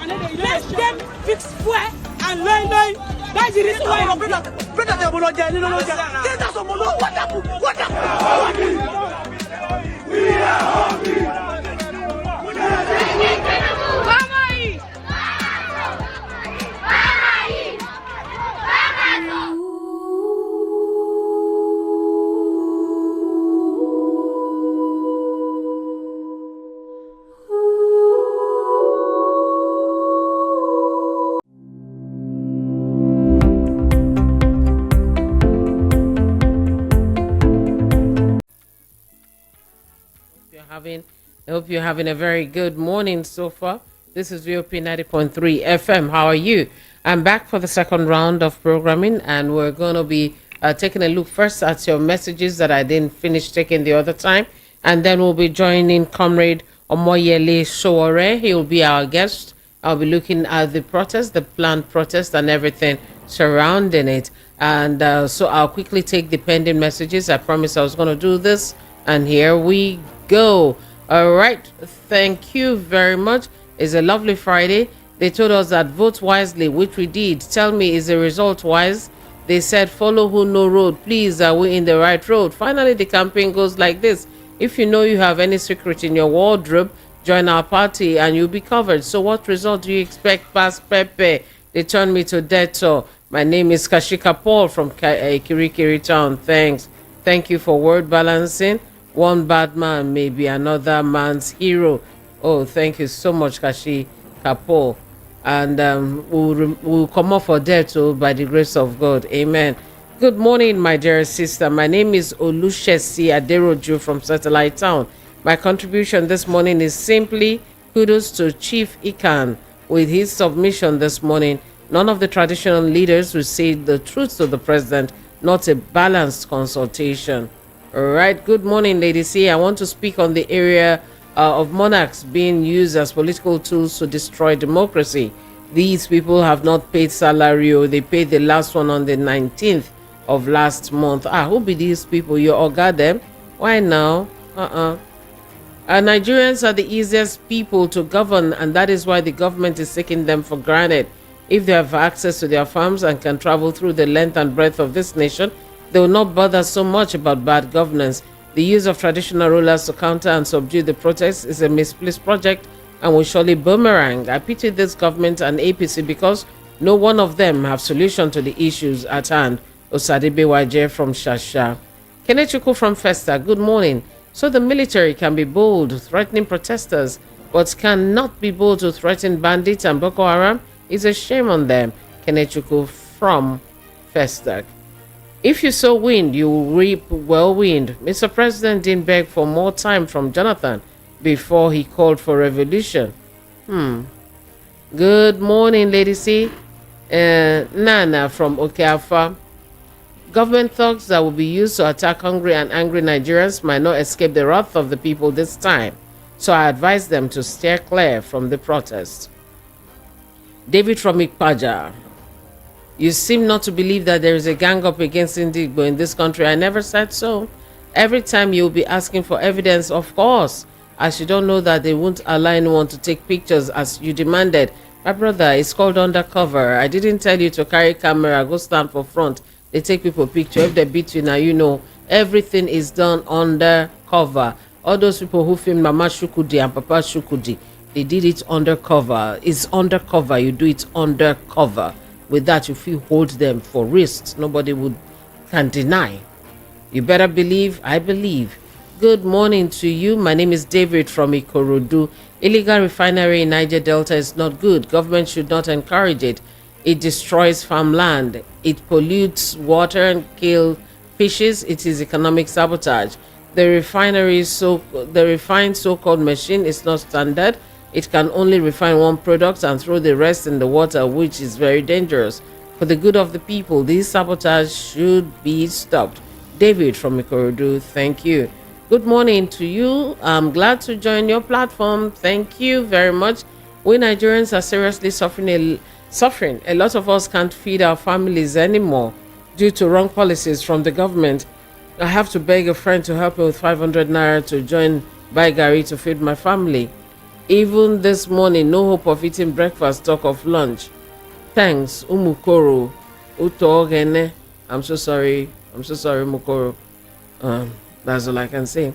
Let them fix fuel and line. That's the reason why I'm brother. What happened? We are hungry. I hope you're having a very good morning so far. This is VOP 90.3 FM. How are you? I'm back for the second round of programming, and we're going to be taking a look first at your messages that I didn't finish taking the other time, and then we'll be joining Comrade Omoyele Sowore. He'll be our guest. I'll be looking at the protest, the planned protest, and everything surrounding it. And so I'll quickly take the pending messages. I promised I was going to do this, and here we go. All right, thank you very much. It's a lovely Friday. They told us that vote wisely, which we did. Tell me, is the result wise? They said, follow who know road. Please, are we in the right road? Finally, the campaign goes like this. If you know you have any secret in your wardrobe, join our party and you'll be covered. So what result do you expect past Pepe? They turned me to debtor. My name is Kashika Paul from Kirikiri Town. Thanks. Thank you for word balancing. One bad man may be another man's hero. Oh, thank you so much, Kashi Kapo. And we'll come off for that too by the grace of God. Amen. Good morning, my dear sister. My name is Olushesi Aderoju from Satellite Town. My contribution this morning is simply kudos to Chief Ikan with his submission this morning. None of the traditional leaders will say the truth to the president, not a balanced consultation. All right. Good morning, ladies. Here, I want to speak on the area of monarchs being used as political tools to destroy democracy. These people have not paid salary, or they paid the last one on the 19th of last month. Who be these people? You all got them? Why now? Nigerians are the easiest people to govern, and that is why the government is taking them for granted. If they have access to their farms and can travel through the length and breadth of this nation, they will not bother so much about bad governance. The use of traditional rulers to counter and subdue the protests is a misplaced project and will surely boomerang. I pity this government and APC because no one of them have solution to the issues at hand. Osadibe Waje from Shasha. Kenechukwu from Festa, good morning. So the military can be bold, threatening protesters, but cannot be bold to threaten bandits and Boko Haram? It's a shame on them. Kenechukwu from Festa. If you sow wind, you will reap whirlwind. Mr. President didn't beg for more time from Jonathan before he called for revolution. Good morning, Lady C. Nana from Okeafa. Government thugs that will be used to attack hungry and angry Nigerians might not escape the wrath of the people this time. So I advise them to steer clear from the protest. David from Ikpaja. You seem not to believe that there is a gang up against Indigbo in this country. I never said so. Every time you'll be asking for evidence, of course, as you don't know that they won't allow anyone to take pictures as you demanded. My brother, it's called undercover. I didn't tell you to carry camera, go stand for front. They take people picture. If they beat you now, you know, everything is done undercover. All those people who filmed Mama Shukudi and Papa Shukudi, they did it undercover. It's undercover. You do it undercover. With that, if you hold them for risks, nobody can deny. You better believe, I believe. Good morning to you. My name is David from Ikorodu. Illegal refinery in Niger Delta is not good. Government should not encourage it. It destroys farmland. It pollutes water and kills fishes. It is economic sabotage. The refined so-called machine is not standard. It can only refine one product and throw the rest in the water, which is very dangerous. For the good of the people, this sabotage should be stopped. David from Ikorodu, thank you. Good morning to you. I'm glad to join your platform. Thank you very much. We Nigerians are seriously suffering. A lot of us can't feed our families anymore due to wrong policies from the government. I have to beg a friend to help me with 500 naira to join buy Gary to feed my family. Even this morning, no hope of eating breakfast, talk of lunch. Thanks, Umukoro. Utogene. I'm so sorry. I'm so sorry, Mukoro. That's all I can say.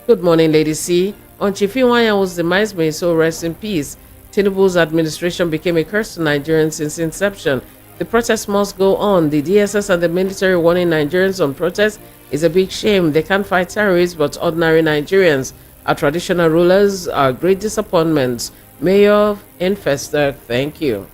Good morning, Lady C. On Chifiwanya's demise, may so rest in peace. Tinubu's administration became a curse to Nigerians since inception. The protest must go on. The DSS and the military warning Nigerians on protest is a big shame. They can't fight terrorists, but ordinary Nigerians. Our traditional rulers are great disappointments. Mayor Infester, thank you.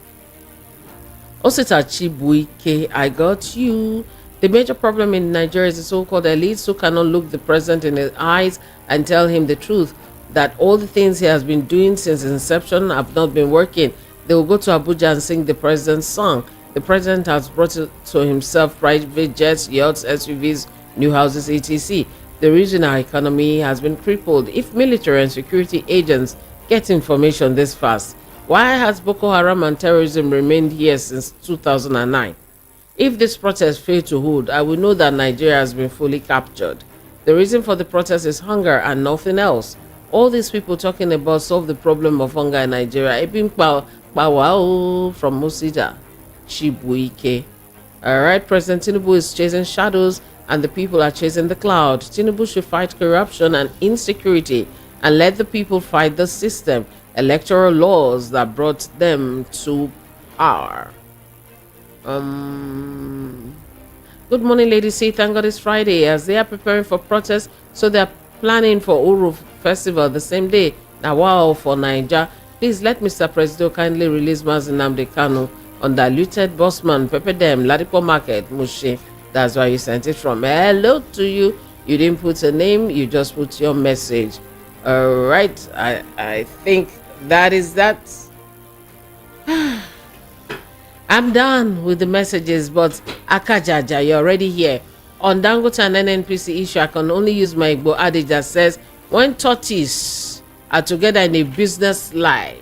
Osita Chibuike, I got you. The major problem in Nigeria is the so-called elites who cannot look the president in the eyes and tell him the truth that all the things he has been doing since inception have not been working. They will go to Abuja and sing the president's song. The president has brought it to himself private jets, yachts, SUVs, new houses, etc. The reason our economy has been crippled. If military and security agents get information this fast, why has Boko Haram and terrorism remained here since 2009? If this protest failed to hold, I will know that Nigeria has been fully captured. The reason for the protest is hunger and nothing else. All these people talking about solve the problem of hunger in Nigeria. Ibim Pawao from Musida, Chibuike. Alright, President Tinubu is chasing shadows and the people are chasing the cloud. Tinubu should fight corruption and insecurity and let the people fight the system, electoral laws that brought them to power. Good morning, ladies. Say thank God it's Friday as they are preparing for protest, so they are planning for Uru Festival the same day. Now, wow, for Niger. Please let Mr. President kindly release Mazin Nnamdi Kanu undiluted bossman, Pepe Dem, Ladipo Market, Mushe. That's why you sent it from. Hello to you. You didn't put a name, you just put your message. All right, I think that is that. I'm done with the messages, but Akajaja, you're already here. On Dangote and NNPC issue, I can only use my Igbo adage that says, when tortoises are together in a business lie,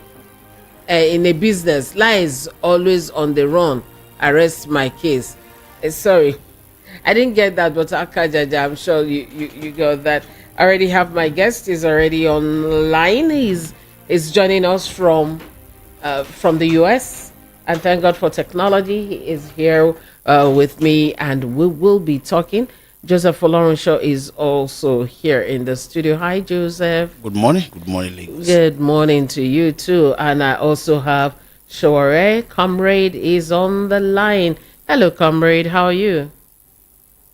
lie is always on the run. Arrest my case. Sorry, I didn't get that, but Akajaja, I'm sure you got that. I already have my guest. He's already online. He's joining us from the US. And thank God for technology. He is here with me, and we will be talking. Joseph Olorenshaw is also here in the studio. Hi, Joseph. Good morning. Good morning, ladies. Good morning to you too. And I also have Sowore. Comrade is on the line. Hello, comrade. How are you?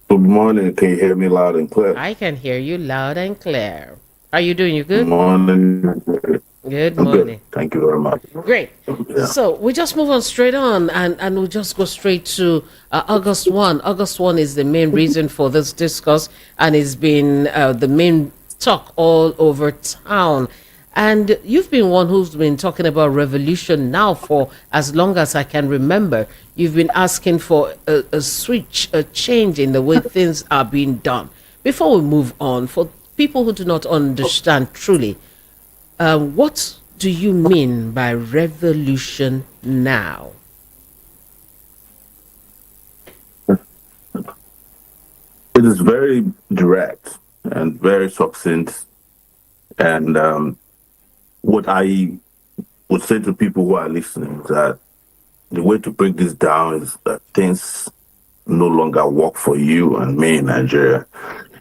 Good morning. Can you hear me loud and clear? I can hear you loud and clear. How are you doing? You good? Good morning. Good I'm morning. good. Thank you very much. Great. Yeah. So we just move on straight on and we'll just go straight to August 1. August 1 is the main reason for this discourse, and it's been the main talk all over town. And you've been one who's been talking about revolution now for as long as I can remember. You've been asking for a switch, a change in the way things are being done. Before we move on, for people who do not understand truly, what do you mean by revolution now? It is very direct and very succinct. And what I would say to people who are listening is that the way to break this down is that things no longer work for you and me in Nigeria.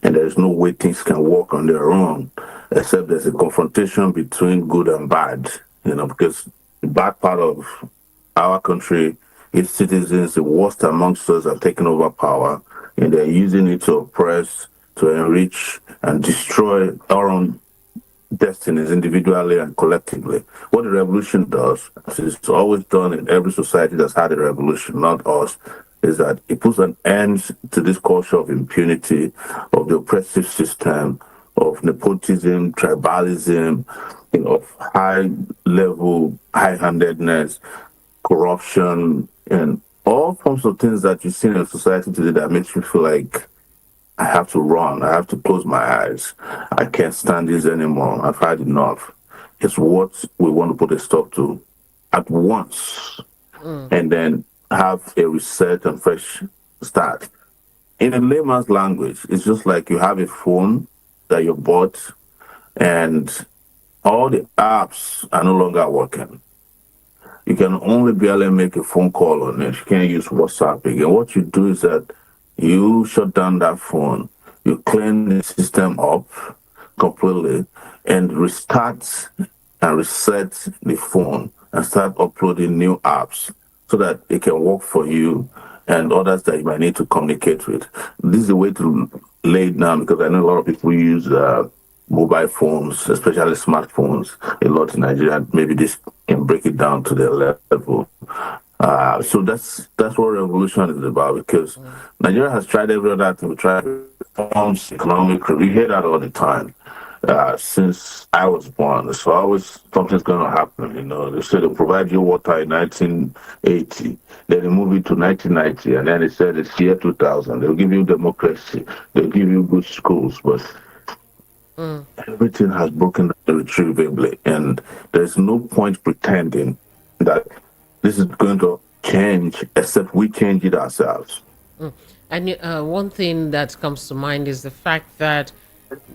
And there's no way things can work on their own, except there's a confrontation between good and bad, because the bad part of our country, its citizens, the worst amongst us, are taking over power, and they're using it to oppress, to enrich, and destroy our own destinies individually and collectively. What the revolution does, as it's always done in every society that's had a revolution, not us, is that it puts an end to this culture of impunity, of the oppressive system, of nepotism, tribalism, of high level, high handedness, corruption, and all forms of things that you see in society today that makes you feel like I have to run. I have to close my eyes. I can't stand this anymore. I've had enough. It's what we want to put a stop to at once, and then have a reset and fresh start. In a layman's language, it's just like you have a phone that you bought, and all the apps are no longer working. You can only barely make a phone call on it. You can't use WhatsApp again. What you do is that you shut down that phone, you clean the system up completely, and restart and reset the phone and start uploading new apps so that it can work for you and others that you might need to communicate with. This is the way to lay it down because I know a lot of people use mobile phones, especially smartphones, a lot in Nigeria. Maybe this can break it down to their level. So that's what revolution is about because Nigeria has tried every other thing. We tried reforms, economic. We hear that all the time since I was born. So always something's going to happen. You know, they said they provide you water in 1980, then they move it to 1990, and then they said it's year 2000. They'll give you democracy, they'll give you good schools, but everything has broken down irretrievably, and there's no point pretending that this is going to change except we change it ourselves. And one thing that comes to mind is the fact that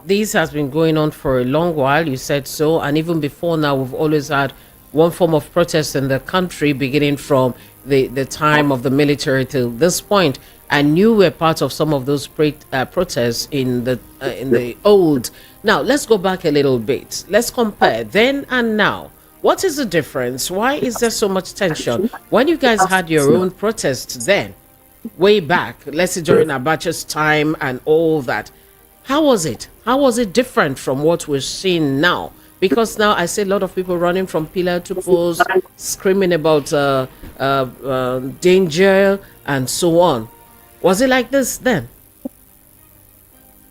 this has been going on for a long while. You said so, and even before now, we've always had one form of protest in the country, beginning from the time of the military till this point. And you were part of some of those protests in the old. Now let's go back a little bit. Let's compare then and now. What is the difference? Why is there so much tension? When you guys had your own protests then, way back, let's say during Abacha's time and all that, how was it? How was it different from what we're seeing now? Because now I see a lot of people running from pillar to post, screaming about danger and so on. Was it like this then?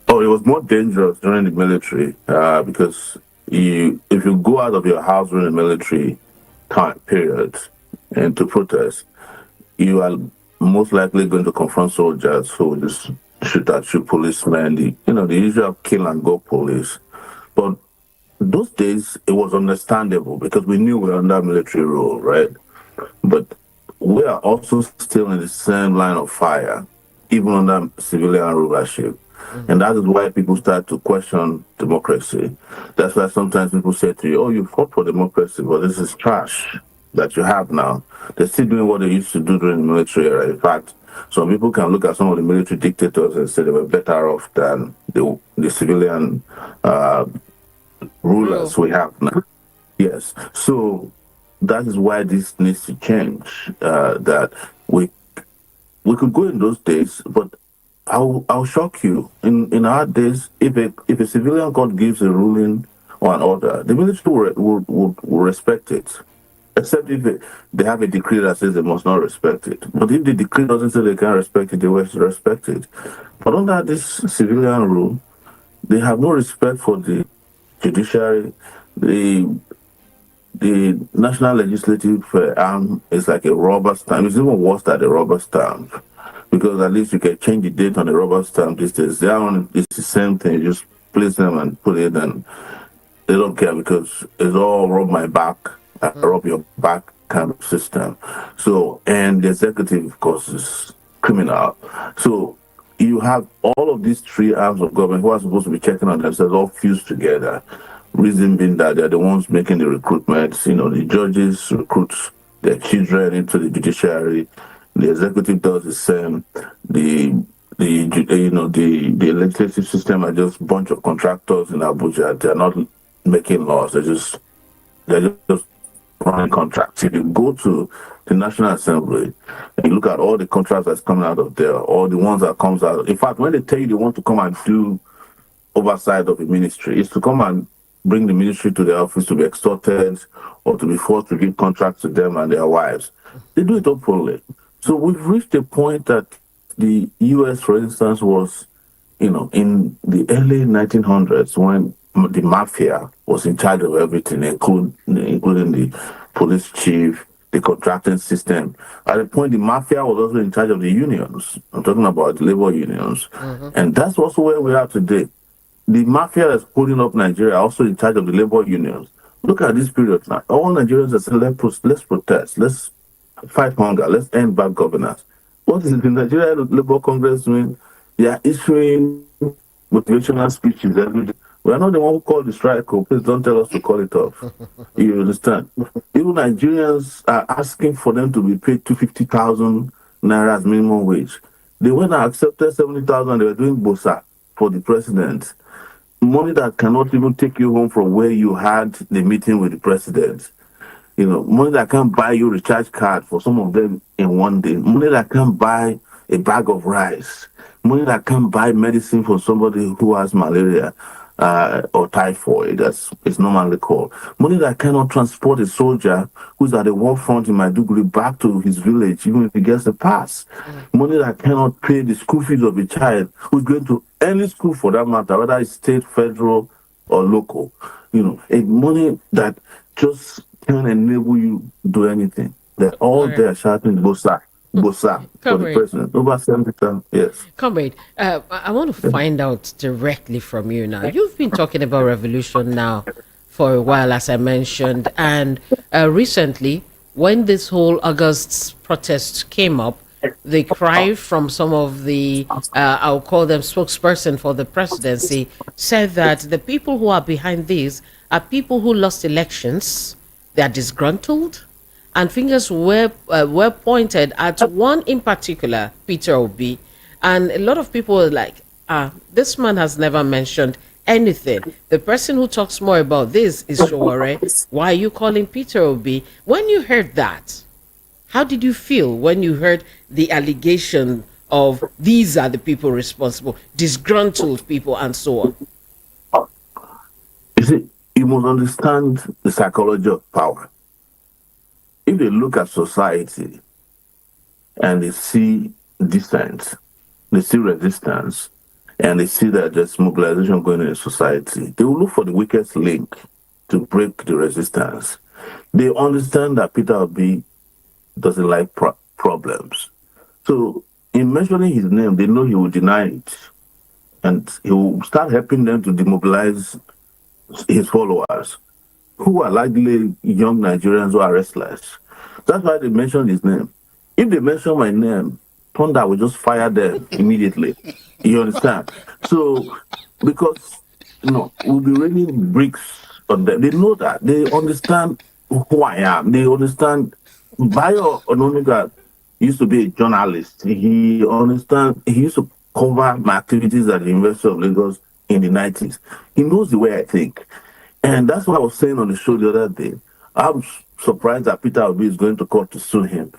Oh, it was more dangerous during the military because if you go out of your house during the military time period and to protest, you are most likely going to confront soldiers who just shoot at you, policemen, the usual kill and go police. But those days, it was understandable because we knew we were under military rule, right? But we are also still in the same line of fire, even under civilian rulership. And that is why people start to question democracy. That's why sometimes people say to you, oh, you fought for democracy, but this is trash that you have now. They're still doing what they used to do during the military era. In fact, some people can look at some of the military dictators and say they were better off than the civilian rulers we have now. Yes. So that is why this needs to change. That we could go in those days, but I'll shock you. In our days, if a civilian court gives a ruling or an order, the military will respect it. Except if they have a decree that says they must not respect it. But if the decree doesn't say they can't respect it, they will respect it. But under this civilian rule, they have no respect for the judiciary. The national legislative arm is like a rubber stamp. It's even worse than a rubber stamp because at least you can change the date on the rubber stamp these days. They are it's the same thing. You just place them and put it, and they don't care because it's all rub my back, rub your back kind of system. So, and the executive, of course, is criminal. So you have all of these three arms of government who are supposed to be checking on themselves all fused together. Reason being that they're the ones making the recruitments. The judges recruit their children into the judiciary. The executive does the same. The legislative system are just a bunch of contractors in Abuja. They're not making laws. They're just running contracts. If you go to the National Assembly and you look at all the contracts that's coming out of there, all the ones that comes out. In fact, when they tell you they want to come and do oversight of the ministry, it's to come and bring the ministry to the office to be extorted or to be forced to give contracts to them and their wives. They do it openly. So we've reached a point that the US, for instance, was, in the early 1900s when the mafia was in charge of everything, including the police chief, the contracting system. At the point, the mafia was also in charge of the unions. I'm talking about the labor unions. And that's also where we are today. The mafia that's holding up Nigeria also in charge of the labor unions. Look at this period now. All Nigerians are saying, let's protest, let's fight hunger, let's end bad governance. What is the Nigeria Labour Congress doing? They are issuing motivational speeches every day. We are not the one who called the strike. Oh, please don't tell us to call it off. You understand? Even Nigerians are asking for them to be paid 250,000 naira as minimum wage. They went and accepted 70,000. They were doing bosa for the president. Money that cannot even take you home from where you had the meeting with the president. You know, money that can buy you a recharge card for some of them in one day. Money that can buy a bag of rice. Money that can buy medicine for somebody who has malaria or typhoid, as it's normally called. Money that cannot transport a soldier who's at the war front in Maiduguri back to his village, even if he gets a pass. Money that cannot pay the school fees of a child who's going to any school for that matter, whether it's state, federal, or local. You know, a money that just can't enable you do anything. They're all Right. there shouting Bosa, Bosa for the Comrade, president. Over 70 times, yes. comrade, I want to find out directly from you now. You've been talking about revolution now for a while, as I mentioned, and recently, when this whole August protest came up, the cry from some of the, I'll call them spokesperson for the presidency, said that the people who are behind this are people who lost elections, they are disgruntled, and fingers were pointed at one in particular, Peter Obi, and a lot of people were like, this man has never mentioned anything. The person who talks more about this is Sowore. Why are you calling Peter Obi? When you heard that, how did you feel when you heard the allegation of these are the people responsible, disgruntled people, and so on? You see, you must understand the psychology of power. If they look at society and they see dissent, they see resistance, and they see that there's mobilization going on in society, they will look for the weakest link to break the resistance. They understand that Peter Obi doesn't like problems. So, in mentioning his name, they know he will deny it. And he will start helping them to demobilize his followers, who are likely young Nigerians who are restless. That's why they mentioned his name. If they mention my name, Thunder will just fire them immediately. You understand? So, because we'll be raining bricks on them. They know that. They understand who I am. They understand. Bayo Ononuga used to be a journalist. He understand. He used to cover my activities at the University of Lagos in the 90s. He knows the way I think. And that's what I was saying on the show the other day. I'm surprised that Peter Obi is going to court to sue him.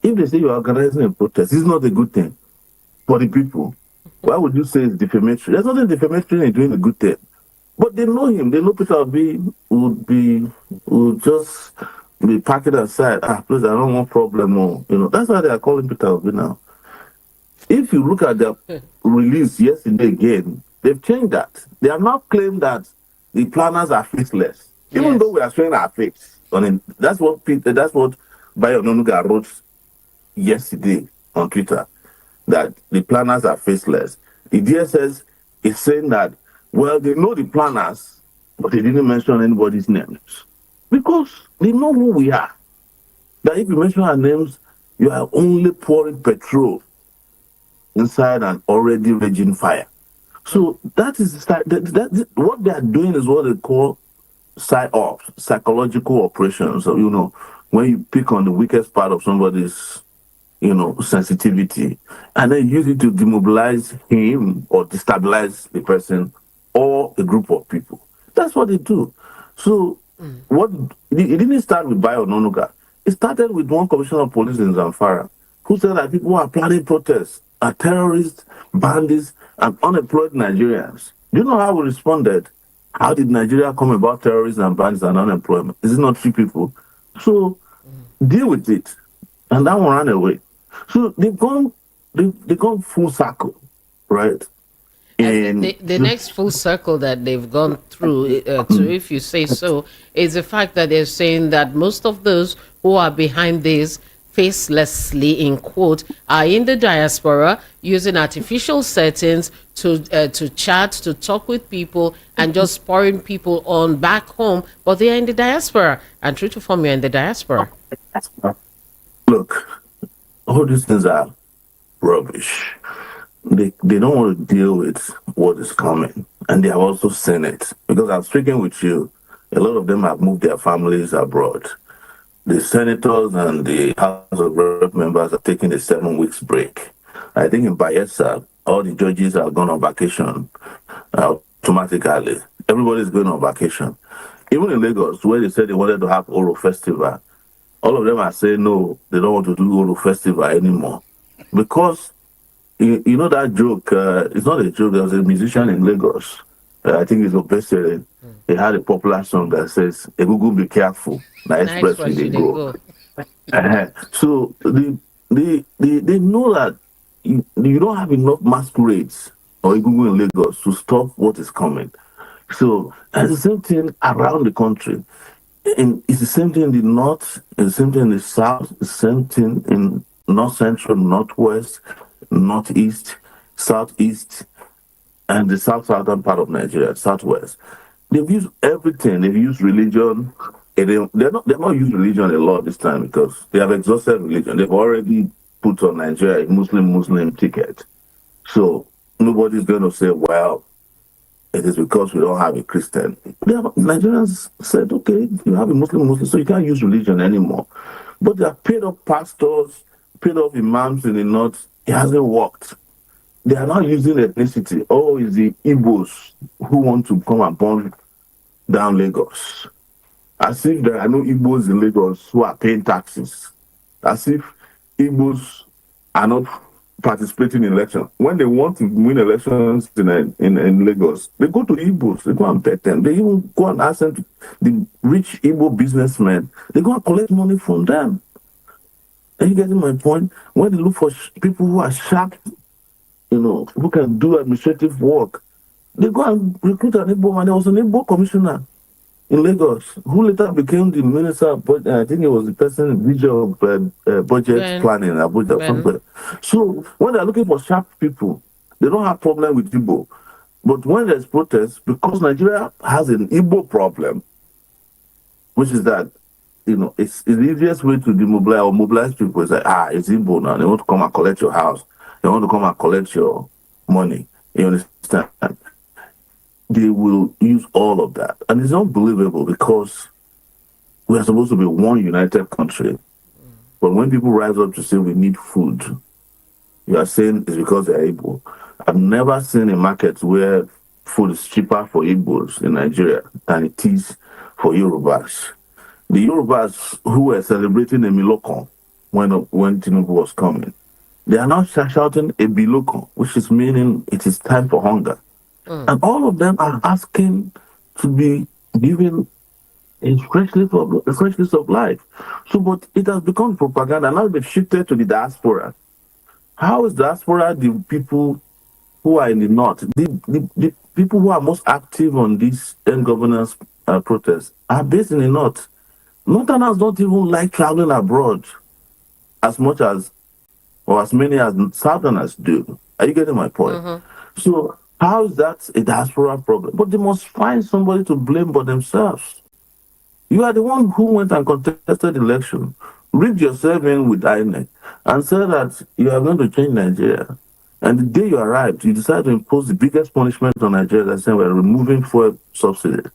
If they say you're organizing a protest, it's not a good thing for the people. Why would you say it's defamatory? There's nothing defamatory in doing a good thing. But they know him. They know Peter Obi would just be packing aside. Please, I don't want problem more. That's why they are calling Peter Obi now. If you look at their release yesterday again, they've changed that. They have now claimed that the planners are faceless, even Yes. though we are showing our face on it. That's what Bayo Ononuga wrote yesterday on Twitter, that the planners are faceless. The DSS is saying that, well, they know the planners, but they didn't mention anybody's names because they know who we are. That if you mention our names, you are only pouring petrol inside an already raging fire. So that is what they are doing is what they call psyops, psychological operations. So, when you pick on the weakest part of somebody's, sensitivity, and then use it to demobilize him or destabilize the person or a group of people. That's what they do. So it didn't start with Bayo Ononuga. It started with one commissioner of police in Zamfara who said that people who are planning protests are terrorists, bandits, and unemployed Nigerians. Do you know how we responded? How did Nigeria come about terrorists and bandits and unemployment? Is it not three people? So deal with it. And that one ran away. So they've gone full circle, right? And And the next full circle that they've gone through, to if you say so, is the fact that they're saying that most of those who are behind this facelessly, in quote, are in the diaspora using artificial settings to chat, to talk with people, and just spurring people on back home. But they are in the diaspora, and true to form, you're in the diaspora. look, all these things are rubbish. They don't want to deal with what is coming. and they have also seen it. Because I'm speaking with you, a lot of them have moved their families abroad. The senators and the House of Rep members are taking a 7 weeks break. I think in Bayelsa, all the judges are gone on vacation automatically. Everybody's going on vacation. Even in Lagos, where they said they wanted to have Oro Festival, all of them are saying no, they don't want to do Oro Festival anymore. Because you know that joke, it's not a joke, there was a musician in Lagos, I think it's Obesere. He had a popular song that says, Egungun be careful, na Nice express where we dey should they go. go? So they know that you don't have enough masquerades or Egungun in Lagos to stop what is coming. So it's the same thing around the country. It's the same thing in the north, it's the same thing in the south, it's the same thing in north central, northwest, northeast, southeast, and the southern part of Nigeria, southwest. They've used everything. They've used religion. They're not used religion a lot this time because they have exhausted religion. They've already put on Nigeria a Muslim ticket. So nobody's going to say, well, it is because we don't have a Christian. Nigerians said, okay, you have a Muslim, so you can't use religion anymore. But they have paid off pastors, paid off imams in the north. It hasn't worked. They are now using ethnicity. Oh, it's the Igbos who want to come and burn down Lagos. As if there are no Igbos in Lagos who are paying taxes. As if Igbos are not participating in elections. When they want to win elections in Lagos, they go to Igbos, they go and bet them. They even go and ask them, the rich Igbo businessmen, they go and collect money from them. Are you getting my point? When they look for people who are sharp, who can do administrative work, they go and recruit an Igbo man. There was an Igbo commissioner in Lagos who later became the minister of budget. I think it was the person in visual budget planning, Abuja, somewhere. So when they're looking for sharp people, they don't have problem with Igbo. But when there's protests, because Nigeria has an Igbo problem, which is that, it's the easiest way to demobilize or mobilize people is like, it's Igbo now. They want to come and collect your house. They want to come and collect your money. You understand? They will use all of that. And it's unbelievable because we are supposed to be one united country. But when people rise up to say we need food, you are saying it's because they're Igbo. I've never seen a market where food is cheaper for Igbos in Nigeria than it is for Yorubas. The Yorubas who were celebrating a Milokon when Tinubu was coming, they are now shouting a Bilokon, which is meaning it is time for hunger. And all of them are asking to be given a freshness of life. So, but it has become propaganda. Now they've shifted to the diaspora. How is diaspora the people who are in the north? The people who are most active on these end governance protests are based in the north. Northerners don't even like traveling abroad as much as, or as many as Southerners do. Are you getting my point? So how is that a diaspora problem? But they must find somebody to blame but themselves. You are the one who went and contested the election, rigged yourself in with INEC, and said that you are going to change Nigeria. And the day you arrived, you decided to impose the biggest punishment on Nigeria, that saying we're removing fuel subsidies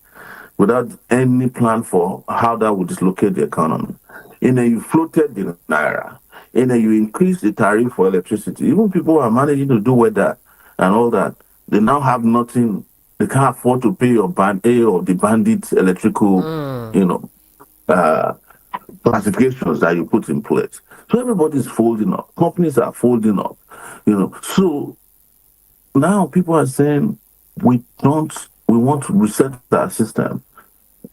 without any plan for how that would dislocate the economy. And then you floated the Naira. And then you increased the tariff for electricity. Even people who are managing to do weather and all that, they now have nothing. They can't afford to pay your band A or the bandit electrical, classifications that you put in place. So everybody's folding up. Companies are folding up. So now people are saying we want to reset our system,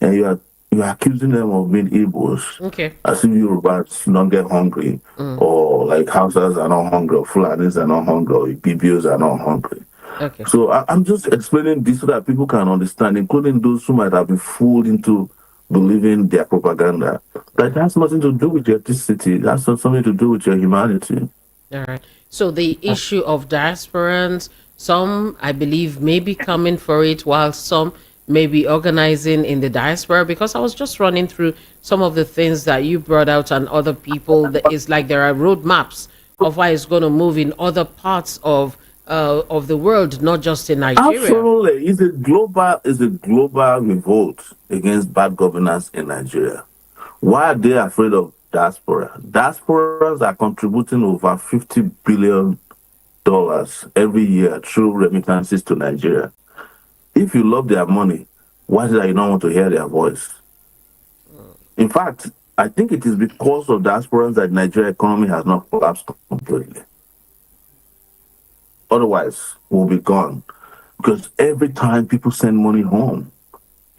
and you're accusing them of being Igbos. Okay. As if Yorubas don't get hungry, or like Hausas are not hungry, or Fulanis are not hungry, or Ibibios are not hungry. Okay. So I'm just explaining this so that people can understand, including those who might have been fooled into believing their propaganda. That has nothing to do with your ethnicity. That's not something to do with your humanity. All right. So the issue of diasporans, some I believe may be coming for it, while some may be organizing in the diaspora. Because I was just running through some of the things that you brought out and other people. That it's like there are roadmaps of why it's going to move in other parts of of the world, not just in Nigeria. Absolutely. It's a global revolt against bad governance in Nigeria. Why are they afraid of diaspora? Diasporas are contributing over $50 billion every year through remittances to Nigeria. If you love their money, why is it that you don't want to hear their voice? In fact, I think it is because of diasporans that Nigeria economy has not collapsed completely. Otherwise, we'll be gone. Because every time people send money home,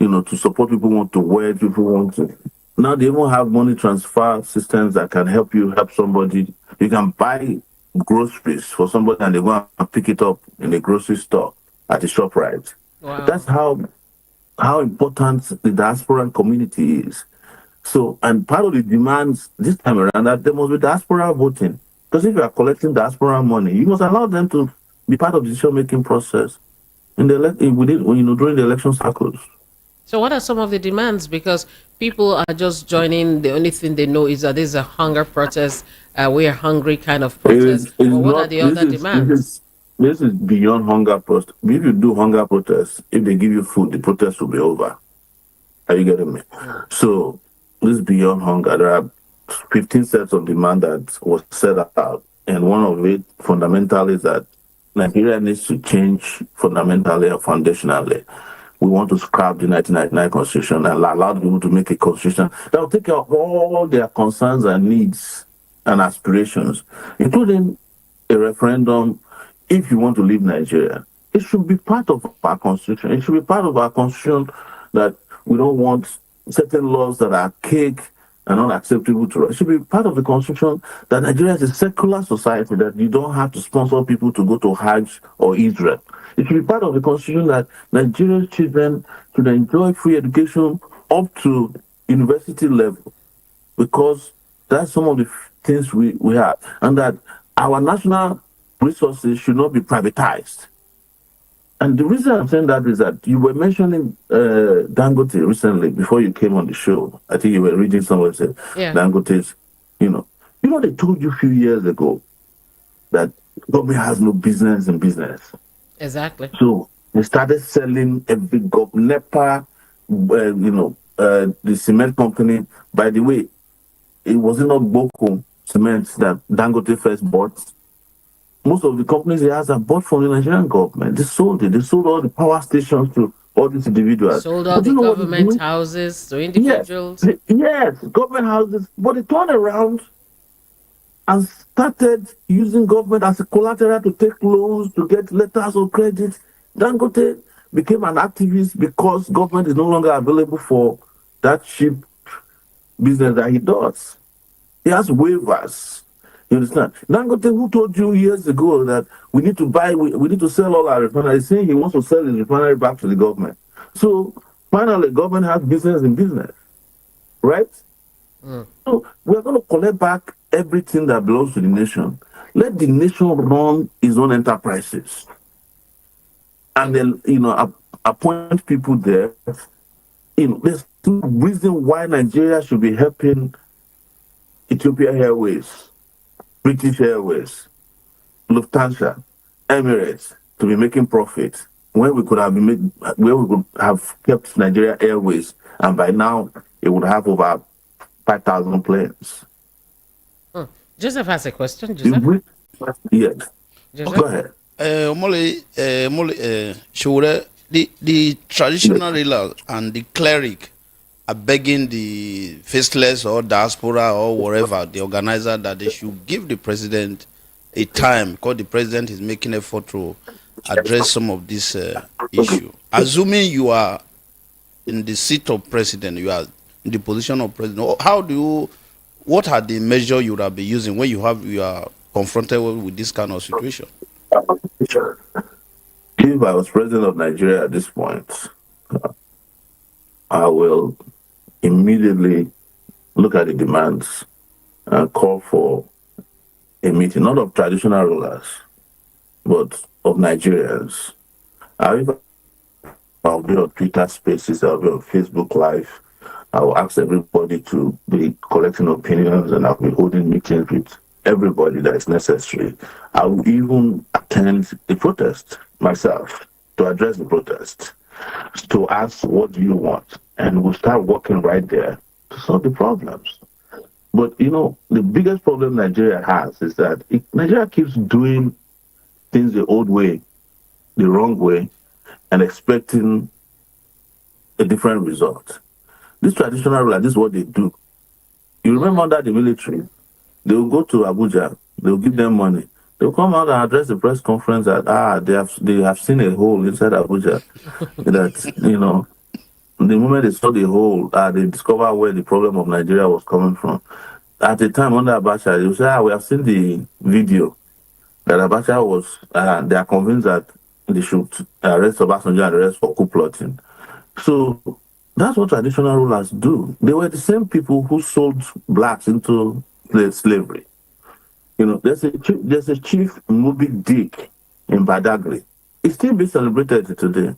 to support people who want to wed, people want to. Now they even have money transfer systems that can help you help somebody. You can buy groceries for somebody and they go and pick it up in the grocery store at the shop, right? That's Wow. how important the diaspora community is. So, and part of the demands this time around that there must be diaspora voting. Because if you are collecting diaspora money, you must allow them to be part of the decision making process in the during the election cycles. So, what are some of the demands? Because people are just joining. The only thing they know is that this is a hunger protest. We are hungry kind of It protest. is it's But what are not the other demands? this is beyond hunger protest. If you do hunger protest, if they give you food, the protest will be over. Are you getting me? Mm. So this is beyond hunger. There are 15 sets of demand that was set out, and one of it fundamentally is that Nigeria needs to change fundamentally and foundationally. We want to scrap the 1999 constitution and allow people to make a constitution that will take care of all their concerns and needs and aspirations, including a referendum if you want to leave Nigeria. It should be part of our constitution. It should be part of our constitution that we don't want certain laws that are archaic and unacceptable to us. It should be part of the constitution that Nigeria is a secular society, that you don't have to sponsor people to go to Hajj or Israel. It should be part of the constitution that Nigerian children should enjoy free education up to university level, because that's some of the things we have, and that our national resources should not be privatized. And the reason I'm saying that is that you were mentioning Dangote recently before you came on the show. I think you were reading somewhere said Yeah, Dangote's, they told you a few years ago that government has no business in business. exactly. So they started selling every NEPA, the cement company. By the way, it wasn't not Boko cement that Dangote first bought. Most of the companies he has are bought from the Nigerian government. They sold it. They sold all the power stations to all these individuals. Sold all But the you know what they government do? houses to Yes, individuals. yes, government houses. But they turned around and started using government as a collateral to take loans, to get letters of credit. Dangote became an activist because government is no longer available for that cheap business that he does. He has waivers. You understand? Dangote, who told you years ago that we need to sell all our refineries, saying he wants to sell his refinery back to the government. So finally, government has business in business, right? Mm. So we're going to collect back everything that belongs to the nation. Let the nation run its own enterprises, and then appoint people there. There's no reason why Nigeria should be helping Ethiopia Airways, British Airways, Lufthansa, Emirates to be making profit when we could have where we could have kept Nigeria Airways, and by now it would have over 5,000 planes. Mm. Joseph has a question. Joseph? Yes. Go Joseph? ahead. Sowore, the traditional ruler and the cleric are begging the faceless or diaspora or whatever, the organizer, that they should give the president a time, because the president is making effort to address some of this issue. Assuming you are in the seat of president, you are in the position of president, what are the measures you would have been using when you are confronted with this kind of situation? If I was president of Nigeria at this point, I will immediately look at the demands and call for a meeting, not of traditional rulers, but of Nigerians. I'll be on Twitter Spaces, I'll be on Facebook Live. I will ask everybody to be collecting opinions, and I'll be holding meetings with everybody that is necessary. I will even attend the protest myself to address the protest, to ask, what do you want? And we'll start working right there to solve the problems. But the biggest problem Nigeria has is that Nigeria keeps doing things the old way, the wrong way, and expecting a different result. This traditional ruler, this is what they do. You remember under the military, they will go to Abuja, they will give them money. They will come out and address the press conference that they have seen a hole inside Abuja. That the moment they saw the hole, they discovered where the problem of Nigeria was coming from. At the time under Abacha, they will say, we have seen the video that Abacha was. They are convinced that they should arrest Obasanjo and arrest for coup plotting. So that's what traditional rulers do. They were the same people who sold blacks into slavery. There's a chief Moby Dick in Badagry. It's still being celebrated today.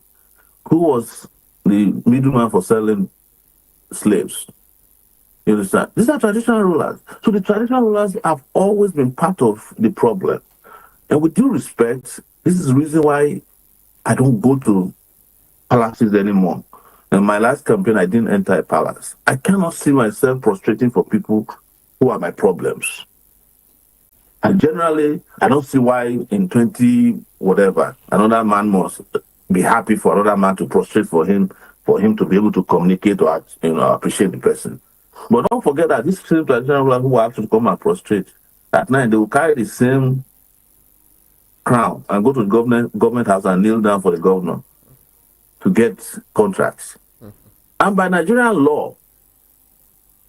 Who was the middleman for selling slaves? You understand? These are traditional rulers. So the traditional rulers have always been part of the problem. And with due respect, this is the reason why I don't go to palaces anymore. In my last campaign, I didn't enter a palace. I cannot see myself prostrating for people who are my problems. And generally, I don't see why in 20 whatever, another man must be happy for another man to prostrate for him to be able to communicate or appreciate the person. But don't forget that this same traditional ruler who will have to come and prostrate, at night they will carry the same crown and go to the government house and kneel down for the governor to get contracts. And by Nigerian law,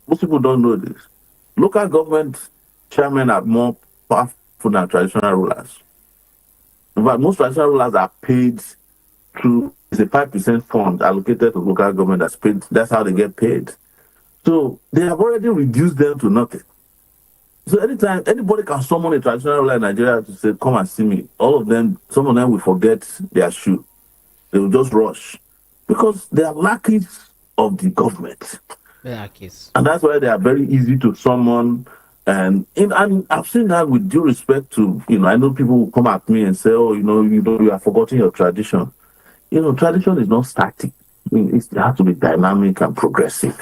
most people don't know this, local government chairmen are more powerful than traditional rulers. In fact, most traditional rulers are paid through a 5% fund allocated to local government that's paid. That's how they get paid. So they have already reduced them to nothing. So anytime anybody can summon a traditional ruler in Nigeria to say, come and see me, some of them will forget their shoe. They will just rush because they are lackeys of the government. Lackeys. And that's why they are very easy to summon. And I've seen that with due respect to, I know people will come at me and say, you are forgetting your tradition. Tradition is not static. It has to be dynamic and progressive.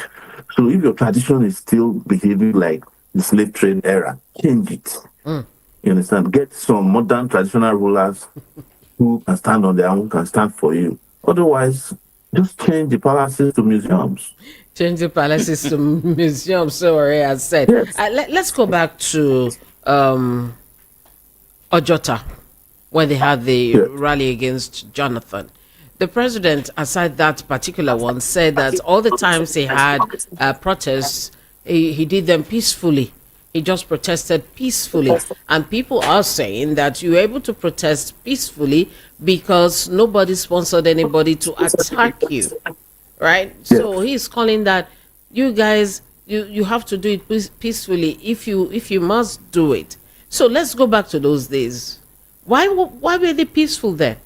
So if your tradition is still behaving like the slave trade era, change it. You understand? Get some modern traditional rulers who can stand on their own, can stand for you. Otherwise, just change the palaces to museums. Change the palaces to museums, Sowore has said. Yes. Let's go back to Ojota, when they had the rally against Jonathan. The president, aside that particular one, said that all the times he had protests, he did them peacefully. He just protested peacefully. And people are saying that you were able to protest peacefully because nobody sponsored anybody to attack you. Right? So he's calling that you guys, you have to do it peacefully if you must do it. So let's go back to those days. Why were they peaceful then?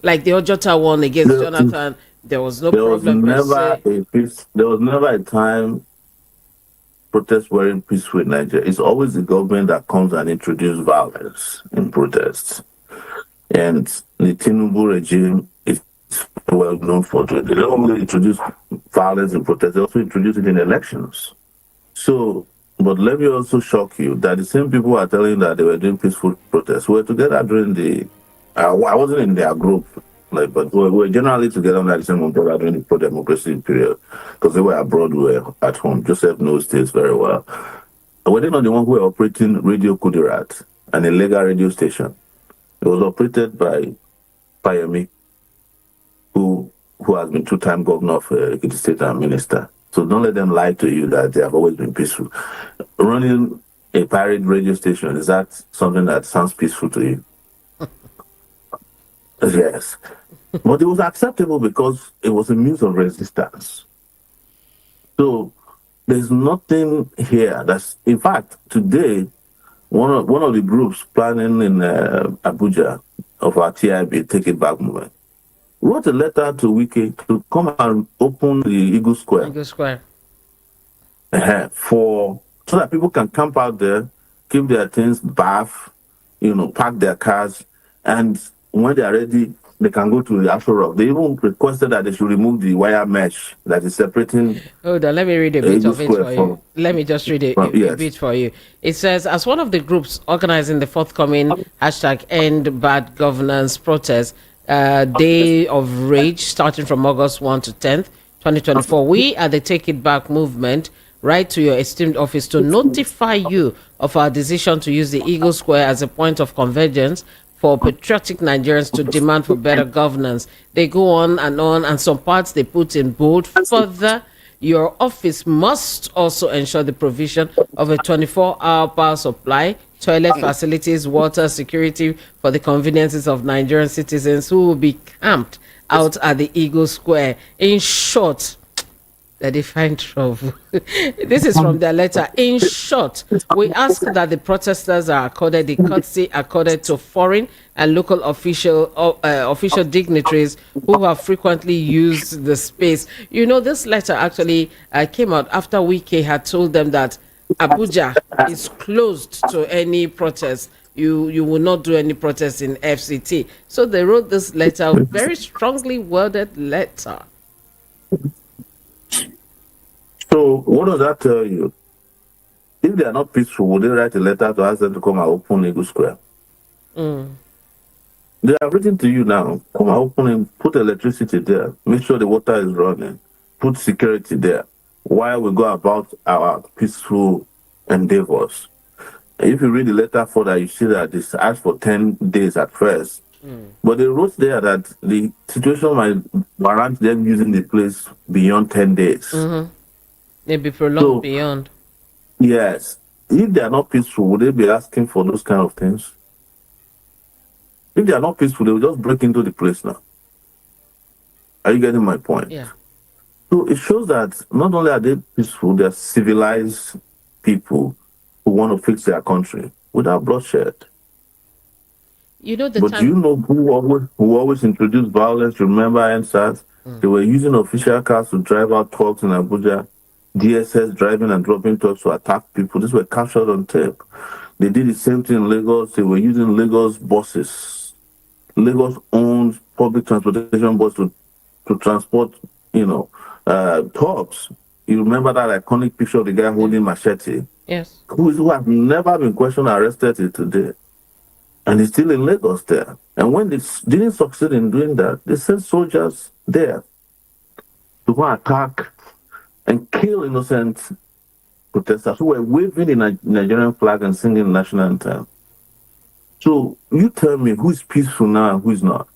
Like the Ojota one against Jonathan, there was no problem. There was never a time protests were peaceful in Nigeria. It's always the government that comes and introduces violence in protests. And the Tinubu regime is well known for it. They don't only introduce violence in protests, they also introduce it in elections. So, but let me also shock you that the same people who are telling that they were doing peaceful protests were together during the I wasn't in their group, but we were generally together under the same umbrella during the pro-democracy period because they were abroad, we were at home. Joseph knows this very well. Were they not the one who were operating Radio Kudirat, an illegal radio station? It was operated by Payemi, who has been two-time governor of Ekiti State and minister. So don't let them lie to you that they have always been peaceful. Running a pirate radio station, is that something that sounds peaceful to you? Yes. But it was acceptable because it was a means of resistance. So there's nothing here that's, in fact, today, one of the groups planning in Abuja of our TIB, Take It Back movement, wrote a letter to Wiki to come and open the Eagle Square. Eagle Square. So that people can camp out there keep their things, bath, park their cars, and when they are ready, they can go to the Afro Rock. They even requested that they should remove the wire mesh that is separating Hold on, let me read a bit Eagle of it Square for you. from, Let me just read a yes. bit for you. It says, as one of the groups organizing the forthcoming hashtag End Bad Governance protest, Day of Rage, starting from August 1 to 10th, 2024, we at the Take It Back movement write to your esteemed office to notify you of our decision to use the Eagle Square as a point of convergence for patriotic Nigerians to demand for better governance. They go on, and some parts they put in bold. Further, your office must also ensure the provision of a 24-hour power supply, toilet facilities, water, security for the conveniences of Nigerian citizens who will be camped out at the Eagle Square. In short, that they find trouble. This is from their letter. In short, we ask that the protesters are accorded the courtesy accorded to foreign and local official dignitaries who have frequently used the space. This letter actually came out after Wike had told them that Abuja is closed to any protest. You will not do any protest in FCT. So they wrote this letter, very strongly worded letter. So what does that tell you? If they are not peaceful, would they write a letter to ask them to come and open Eagle Square? They have written to you now, come and open and put electricity there, make sure the water is running, put security there, while we go about our peaceful endeavors. If you read the letter further, you see that it's asked for 10 days at first. But they wrote there that the situation might warrant them using the place beyond 10 days. Maybe prolonged beyond. Yes. If they are not peaceful, would they be asking for those kind of things? If they are not peaceful, they will just break into the place now. Are you getting my point? Yeah. So it shows that not only are they peaceful, they are civilized people who want to fix their country without bloodshed. But do you know who always introduced violence? Remember NSAS? They were using official cars to drive out trucks in Abuja. DSS driving and dropping trucks to attack people. These were captured on tape. They did the same thing in Lagos. They were using Lagos buses. Lagos owns public transportation buses to transport, trucks. You remember that iconic picture of the guy holding machete? Yes. Who has never been questioned or arrested till today. And he's still in Lagos there. And when they didn't succeed in doing that, they sent soldiers there to go attack and kill innocent protesters who were waving the Nigerian flag and singing the national anthem. So you tell me who is peaceful now and who is not.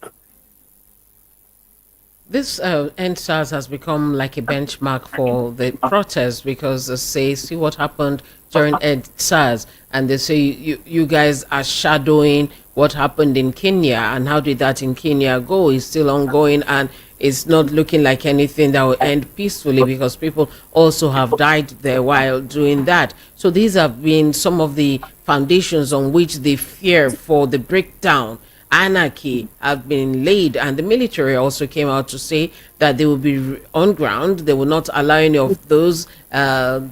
This NSAS has become like a benchmark for the protests because they say, see what happened during NSAS, and they say you guys are shadowing what happened in Kenya, and how did that in Kenya go? It's still ongoing, and it's not looking like anything that will end peacefully because people also have died there while doing that. So these have been some of the foundations on which they fear for the breakdown. Anarchy have been laid, and the military also came out to say that they will be on ground. They will not allow any of those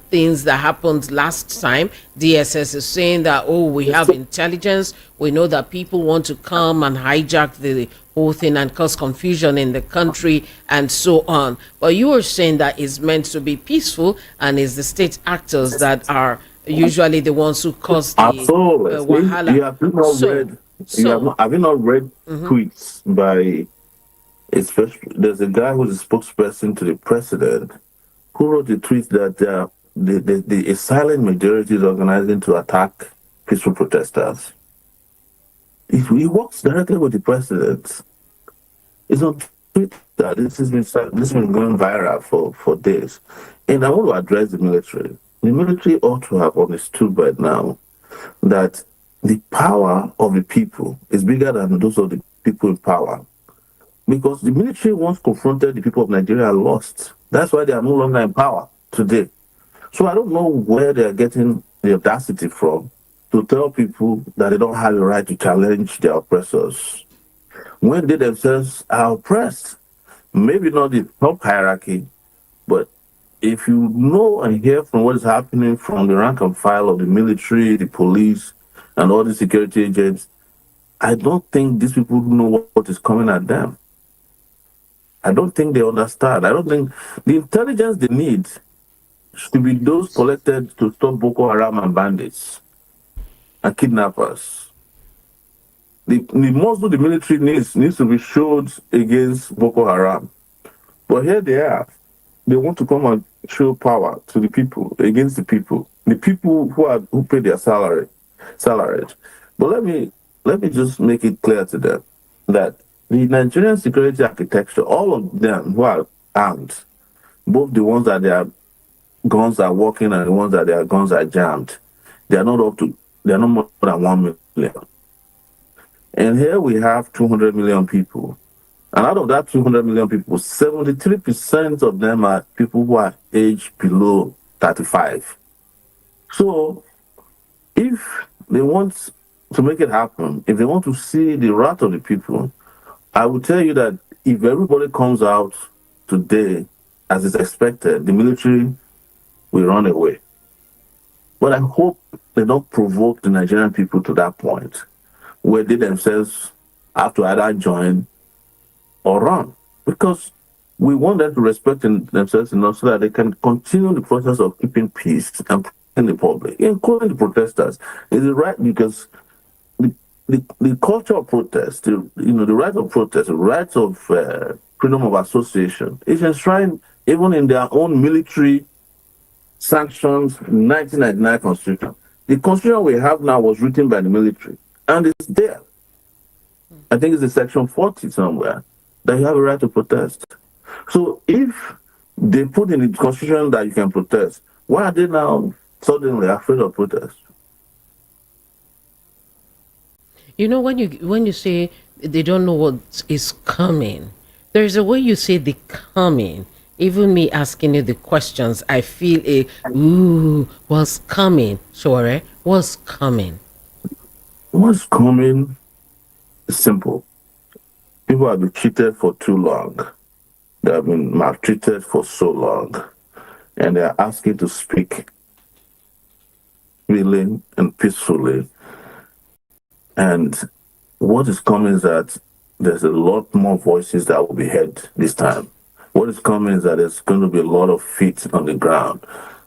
things that happened last time. DSS is saying that, we have intelligence. We know that people want to come and hijack the whole thing and cause confusion in the country and so on. But you were saying that it's meant to be peaceful, and it's the state actors that are usually the ones who cause the wahala. Have you not read tweets by there's a guy who's a spokesperson to the president who wrote a tweet that a silent majority is organizing to attack peaceful protesters. He works directly with the president. It's on Twitter. This has been going viral for days. And I want to address the military. The military ought to have understood by now that the power of the people is bigger than those of the people in power. Because the military once confronted the people of Nigeria and lost. That's why they are no longer in power today. So I don't know where they are getting the audacity from to tell people that they don't have a right to challenge their oppressors, when they themselves are oppressed. Maybe not the top hierarchy, but if you know and hear from what is happening from the rank and file of the military, the police, and all the security agents, I don't think these people know what is coming at them. I don't think they understand. I don't think the intelligence they need should be those collected to stop Boko Haram and bandits and kidnappers. The muscle the military needs to be showed against Boko Haram. But here they are. They want to come and show power to the people, against the people who pay their salaries. But let me just make it clear to them that the Nigerian security architecture, all of them who are armed, both the ones that their guns are working and the ones that their guns are jammed, they are not more than 1 million. And here we have 200 million people. And out of that 200 million people, 73% of them are people who are aged below 35. So if they want to make it happen, if they want to see the wrath of the people, I will tell you that if everybody comes out today as is expected, the military will run away. But I hope they don't provoke the Nigerian people to that point where they themselves have to either join or run, because we want them to respect themselves enough so that they can continue the process of keeping peace and protecting the public, including the protesters. It is right because the culture of protest, the right of protest, the right of freedom of association is enshrined even in their own military sanctions 1999 constitution. The constitution we have now was written by the military, and it's there. I think it's in section 40 somewhere that you have a right to protest. So if they put in the constitution that you can protest, why are they now suddenly afraid of protest? You know, when you say they don't know what is coming, there's a way you say the coming. Even me asking you the questions, I feel what's coming? Sowore, what's coming? What's coming is simple. People have been cheated for too long. They have been maltreated for so long. And they are asking to speak freely and peacefully. And what is coming is that there's a lot more voices that will be heard this time. What is coming is that there's going to be a lot of feet on the ground,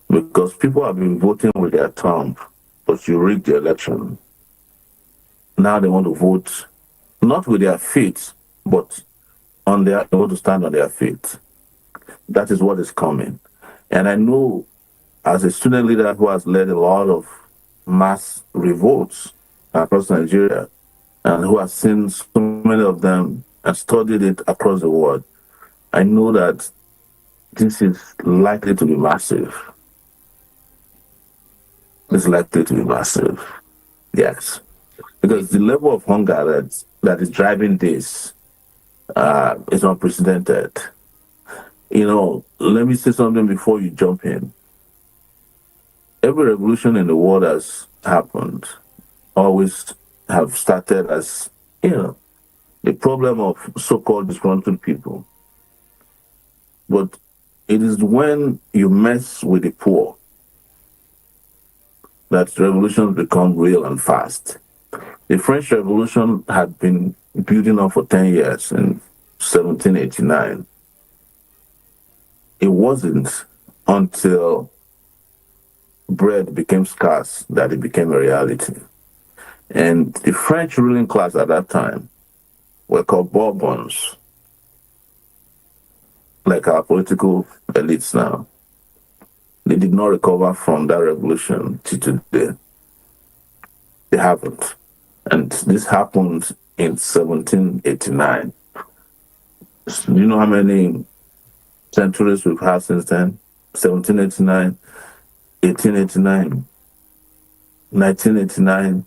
because people have been voting with their thumb, but you rigged the election. Now they want to vote not with their feet, but they want to stand on their feet. That is what is coming. And I know, as a student leader who has led a lot of mass revolts across Nigeria, and who has seen so many of them and studied it across the world, I know that this is likely to be massive. It's likely to be massive. Yes. Because the level of hunger that is driving this is unprecedented. Let me say something before you jump in. Every revolution in the world has happened, always have started as, the problem of so-called disgruntled people. But it is when you mess with the poor that revolutions become real and fast. The French Revolution had been building up for 10 years in 1789. It wasn't until bread became scarce that it became a reality. And the French ruling class at that time were called Bourbons, like our political elites now. They did not recover from that revolution to today. They haven't. And this happened in 1789. Do you know how many centuries we've had since then? 1789, 1889, 1989,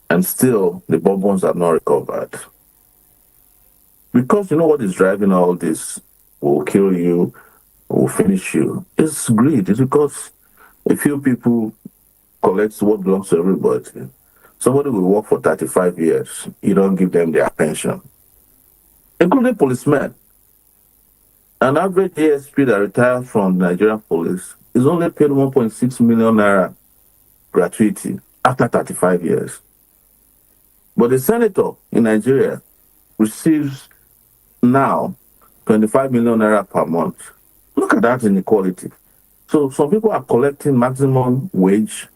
and still the Bourbons have not recovered. Because you know what is driving all this? Will kill you, will finish you. It's greed. It's because a few people collect what belongs to everybody. Somebody will work for 35 years. You don't give them their pension, including policemen. An average ASP that retired from the Nigerian police is only paid 1.6 million naira gratuity after 35 years. But the senator in Nigeria receives now 25 million naira per month. Look at that inequality. So some people are collecting maximum wage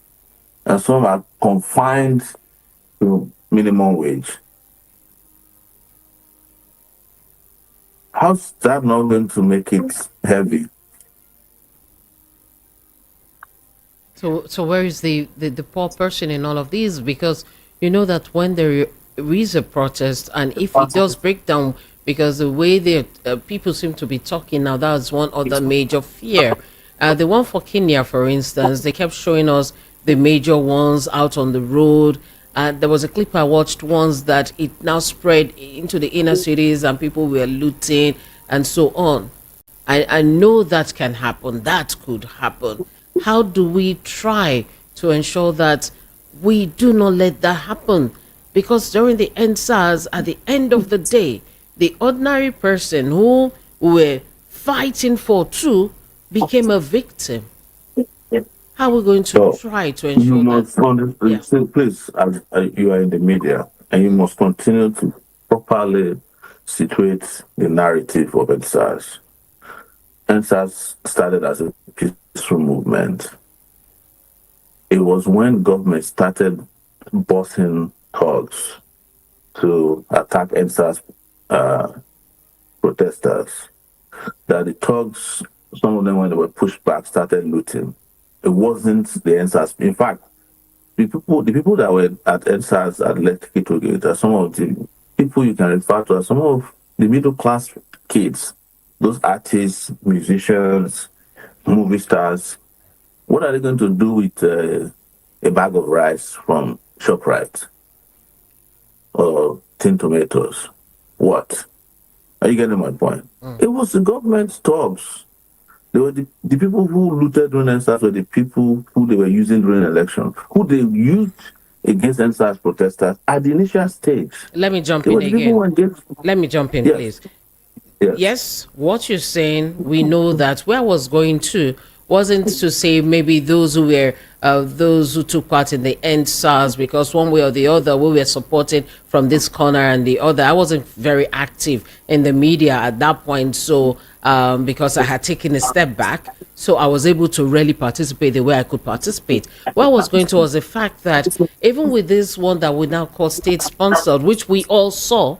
and some are confined to minimum wage. How's that not going to make it heavy? So where is the poor person in all of these? Because you know that when there is a protest, and if it does break down, because the way the people seem to be talking now, that's one other major fear. The one for Kenya, for instance, they kept showing us the major ones out on the road. There was a clip I watched once that it now spread into the inner cities and people were looting and so on. I know that can happen. That could happen. How do we try to ensure that we do not let that happen? Because during the end SARS, at the end of the day, the ordinary person who were fighting for too became a victim. How are we going to So try to you ensure that? must understand, please, as you are in the media, and you must continue to properly situate the narrative of NSAS. NSAS started as a peaceful movement. It was when government started bossing thugs to attack NSAS protesters that the thugs, some of them, when they were pushed back, started looting. It wasn't the NSAS. In fact, the people that were at NSAS at Lekki Tollgate are some of the people you can refer to as some of the middle class kids, those artists, musicians, movie stars. What are they going to do with a bag of rice from ShopRite or tin tomatoes? What? Are you getting my point? It was the government's thugs. They were the people who looted during NSAS were the people who they were using during election, who they used against NSAS protesters at the initial stage. Let me jump They in were the people again. who against. Let me jump in, Yes, please. yes. Yes, what you're saying, we know that. Where I was going to wasn't to say maybe those who were those who took part in the end SARS, because one way or the other we were supported from this corner and the other. I wasn't very active in the media at that point, so because I had taken a step back, so I was able to really participate the way I could participate. What I was going to was the fact that even with this one that we now call state sponsored, which we all saw,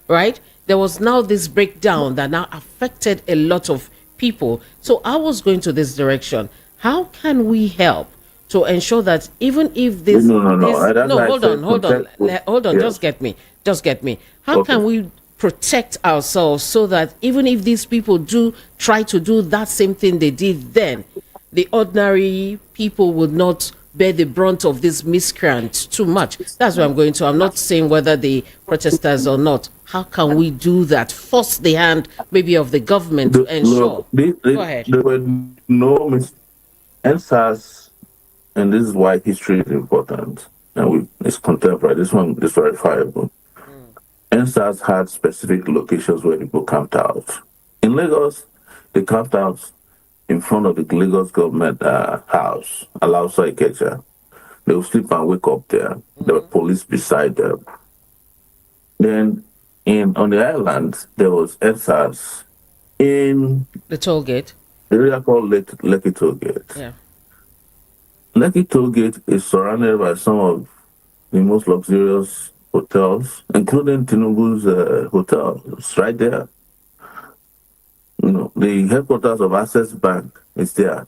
right? There was now this breakdown that now affected a lot of people. So I was going to this direction. How can we help to ensure that even if this, No. That's no, why I hold said on, hold on, hold on, Yes. just get me. How Okay. can we protect ourselves so that even if these people do try to do that same thing they did then, the ordinary people would not bear the brunt of this miscreant too much? That's where I'm going to. I'm not saying whether the protesters or not. How can we do that? Force the hand maybe of the government to ensure. Look, Go ahead. there were no NSAS, and this is why history is important, and it's contemporary. This one is verifiable. NSAS had specific locations where people camped out. In Lagos, they camped out in front of the Lagos government house, Alausa Ikeja. They would sleep and wake up there. There were police beside them. Then on the island, there was NSAS in The toll gate. the area called Lekki Tollgate. Yeah. Lekki Tollgate is surrounded by some of the most luxurious hotels, including Tinubu's hotel. It's right there. You know, the headquarters of Access Bank is there,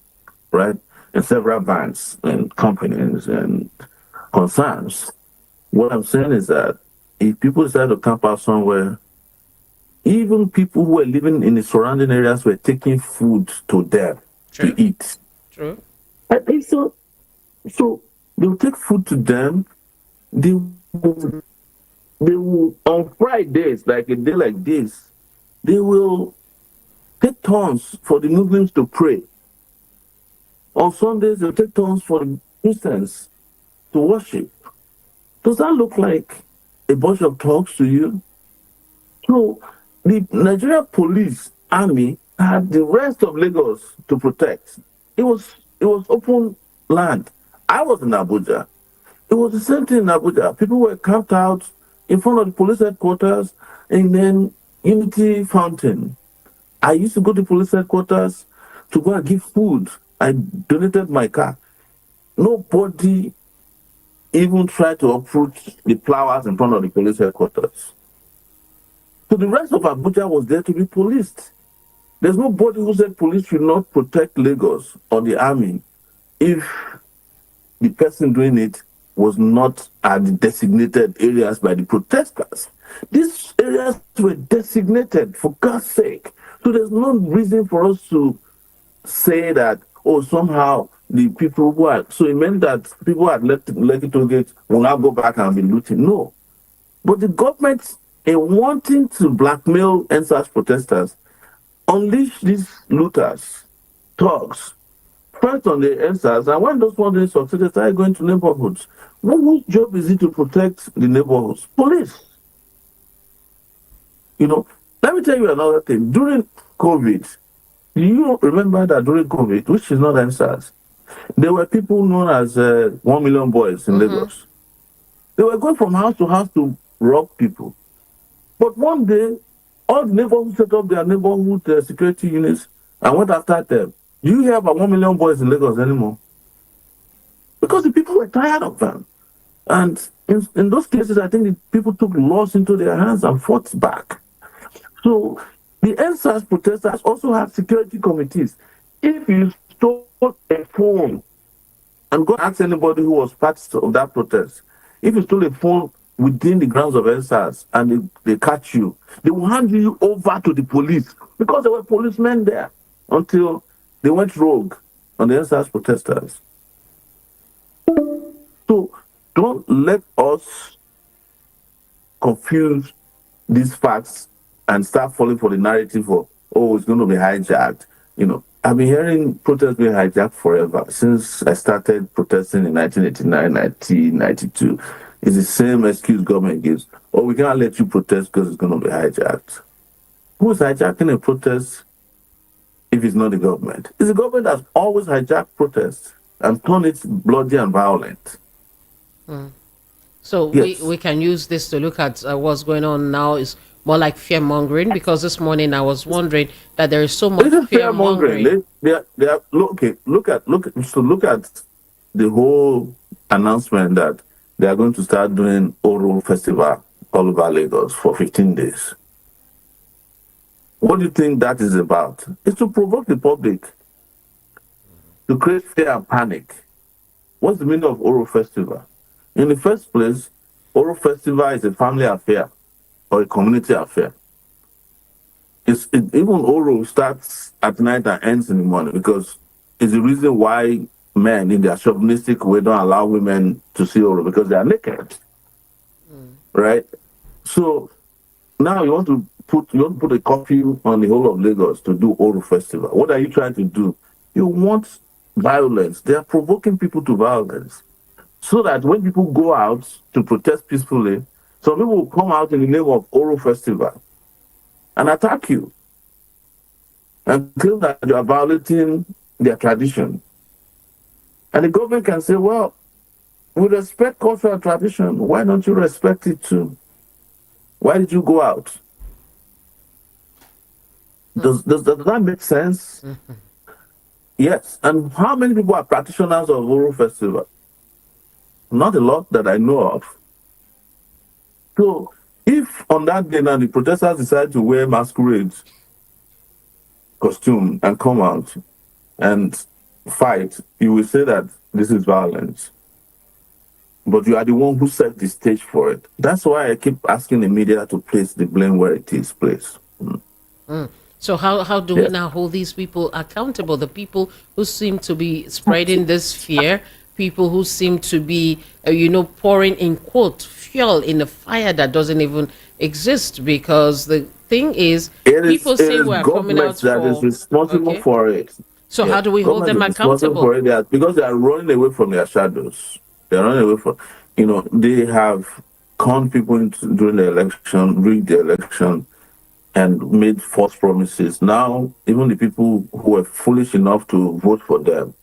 right? And several banks and companies and concerns. What I'm saying is that if people decide to camp out somewhere, even people who are living in the surrounding areas were taking food to them True. to eat. True. I think so. So they'll take food to them. They will, they will on Fridays, like a day like this, they will take turns for the Muslims to pray. On Sundays, they'll take turns for the Christians to worship. Does that look like a bunch of talks to you? So the Nigeria police army had the rest of Lagos to protect. It was open land. I was in Abuja. It was the same thing in Abuja. People were camped out in front of the police headquarters and then Unity Fountain. I used to go to police headquarters to go and give food. I donated my car. Nobody even tried to uproot the flowers in front of the police headquarters. So the rest of Abuja was there to be policed. There's nobody who said police should not protect Lagos or the army if the person doing it was not at the designated areas by the protesters. These areas were designated for God's sake. So there's no reason for us to say that, oh, somehow the people who are, so it meant that people had left Lekki Toll Gate will now go back and be looting. No. But the government, in wanting to blackmail NSAS protesters, unleash these looters, thugs, first on the NSAS, and when those ones succeed, they start going to neighborhoods. Whose job is it to protect the neighborhoods? Police. Let me tell you another thing. During COVID, do you remember that during COVID, which is not NSAS, there were people known as 1 million boys in Lagos. They were going from house to rob people. But one day, all the neighborhoods set up their neighborhood security units and went after them. Do you hear about 1 million boys in Lagos anymore? Because the people were tired of them. And in those cases, I think the people took laws into their hands and fought back. So the NSAS protesters also have security committees. If you stole a phone, and go ask anybody who was part of that protest, if you stole a phone within the grounds of NSAS and they catch you, they will hand you over to the police because there were policemen there until they went rogue on the NSAS protesters. So don't let us confuse these facts and start falling for the narrative of, oh, it's going to be hijacked. I've been hearing protests being hijacked forever. Since I started protesting in 1989, 1992. It's the same excuse government gives. Oh, we can't let you protest because it's going to be hijacked. Who's hijacking a protest if it's not the government? It's the government that's always hijacked protests and turned it bloody and violent. So Yes. we can use this to look at what's going on now is more like fear mongering, because this morning I was wondering that there is so much It is fear fear mongering. mongering. They are look at the whole announcement that they are going to start doing Oro Festival all over Lagos for 15 days. What do you think that is about? It's to provoke the public, to create fear and panic. What's the meaning of Oro Festival? In the first place, Oro Festival is a family affair or a community affair. Even Oro starts at night and ends in the morning because it's the reason why men in their chauvinistic way don't allow women to see Oro because they are naked. Right? So now you want to put a curfew on the whole of Lagos to do Oro Festival. What are you trying to do? You want violence. They are provoking people to violence. So that when people go out to protest peacefully, some people will come out in the name of Oro Festival and attack you and claim that you are violating their tradition. And the government can say, well, we respect cultural tradition. Why don't you respect it too? Why did you go out? Does that make sense? Yes. And how many people are practitioners of Oro Festival? Not a lot that I know of. So if on that day now the protesters decide to wear masquerade costume and come out and fight, you will say that this is violence. But you are the one who set the stage for it. That's why I keep asking the media to place the blame where it is placed. So how do we now hold these people accountable? The people who seem to be spreading this fear, people who seem to be, pouring in quote fuel in a fire that doesn't even exist. Because the thing is, people say we're coming out for. That is responsible for it. So how do we hold them accountable? For it because they are running away from their shadows. They are running away from. They have conned people into during the election, rigged the election. and made false promises. Now, even the people who were foolish enough to vote for them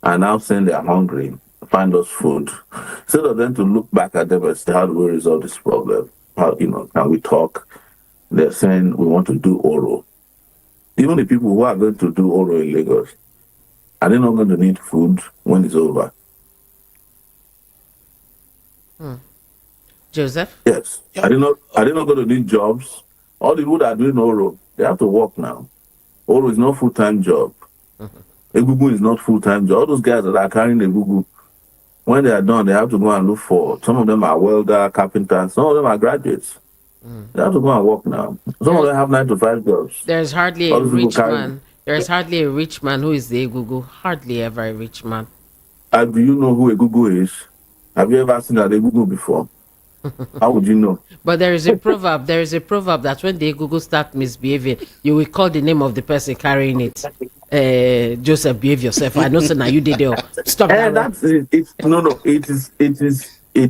are now saying they're hungry, find us food. Instead of them to look back at them and say, how do we resolve this problem? How, can we talk? They're saying we want to do oral. Even the people who are going to do oral in Lagos, are they not going to need food when it's over? Joseph? Yes. Are they not going to need jobs? All the people that are doing oral, they have to work now. Oral is not full-time job. Egungun is not full-time job. All those guys that are carrying Egungun, when they are done, they have to go and look for, some of them are welder, carpenters, some of them are graduates. They have to go and work now. Some of them have 9 to 5 jobs. There's hardly All a those people rich carry. man. There's hardly a rich man who is the Egugu. Hardly ever a rich man. And do you know who Egungun is? Have you ever seen an Egungun before? How would you know? But there is a proverb. There is a proverb that when the Egugu start misbehaving, you will call the name of the person carrying it. Joseph, behave yourself. I know, so now you did it. Stop that. That's it. It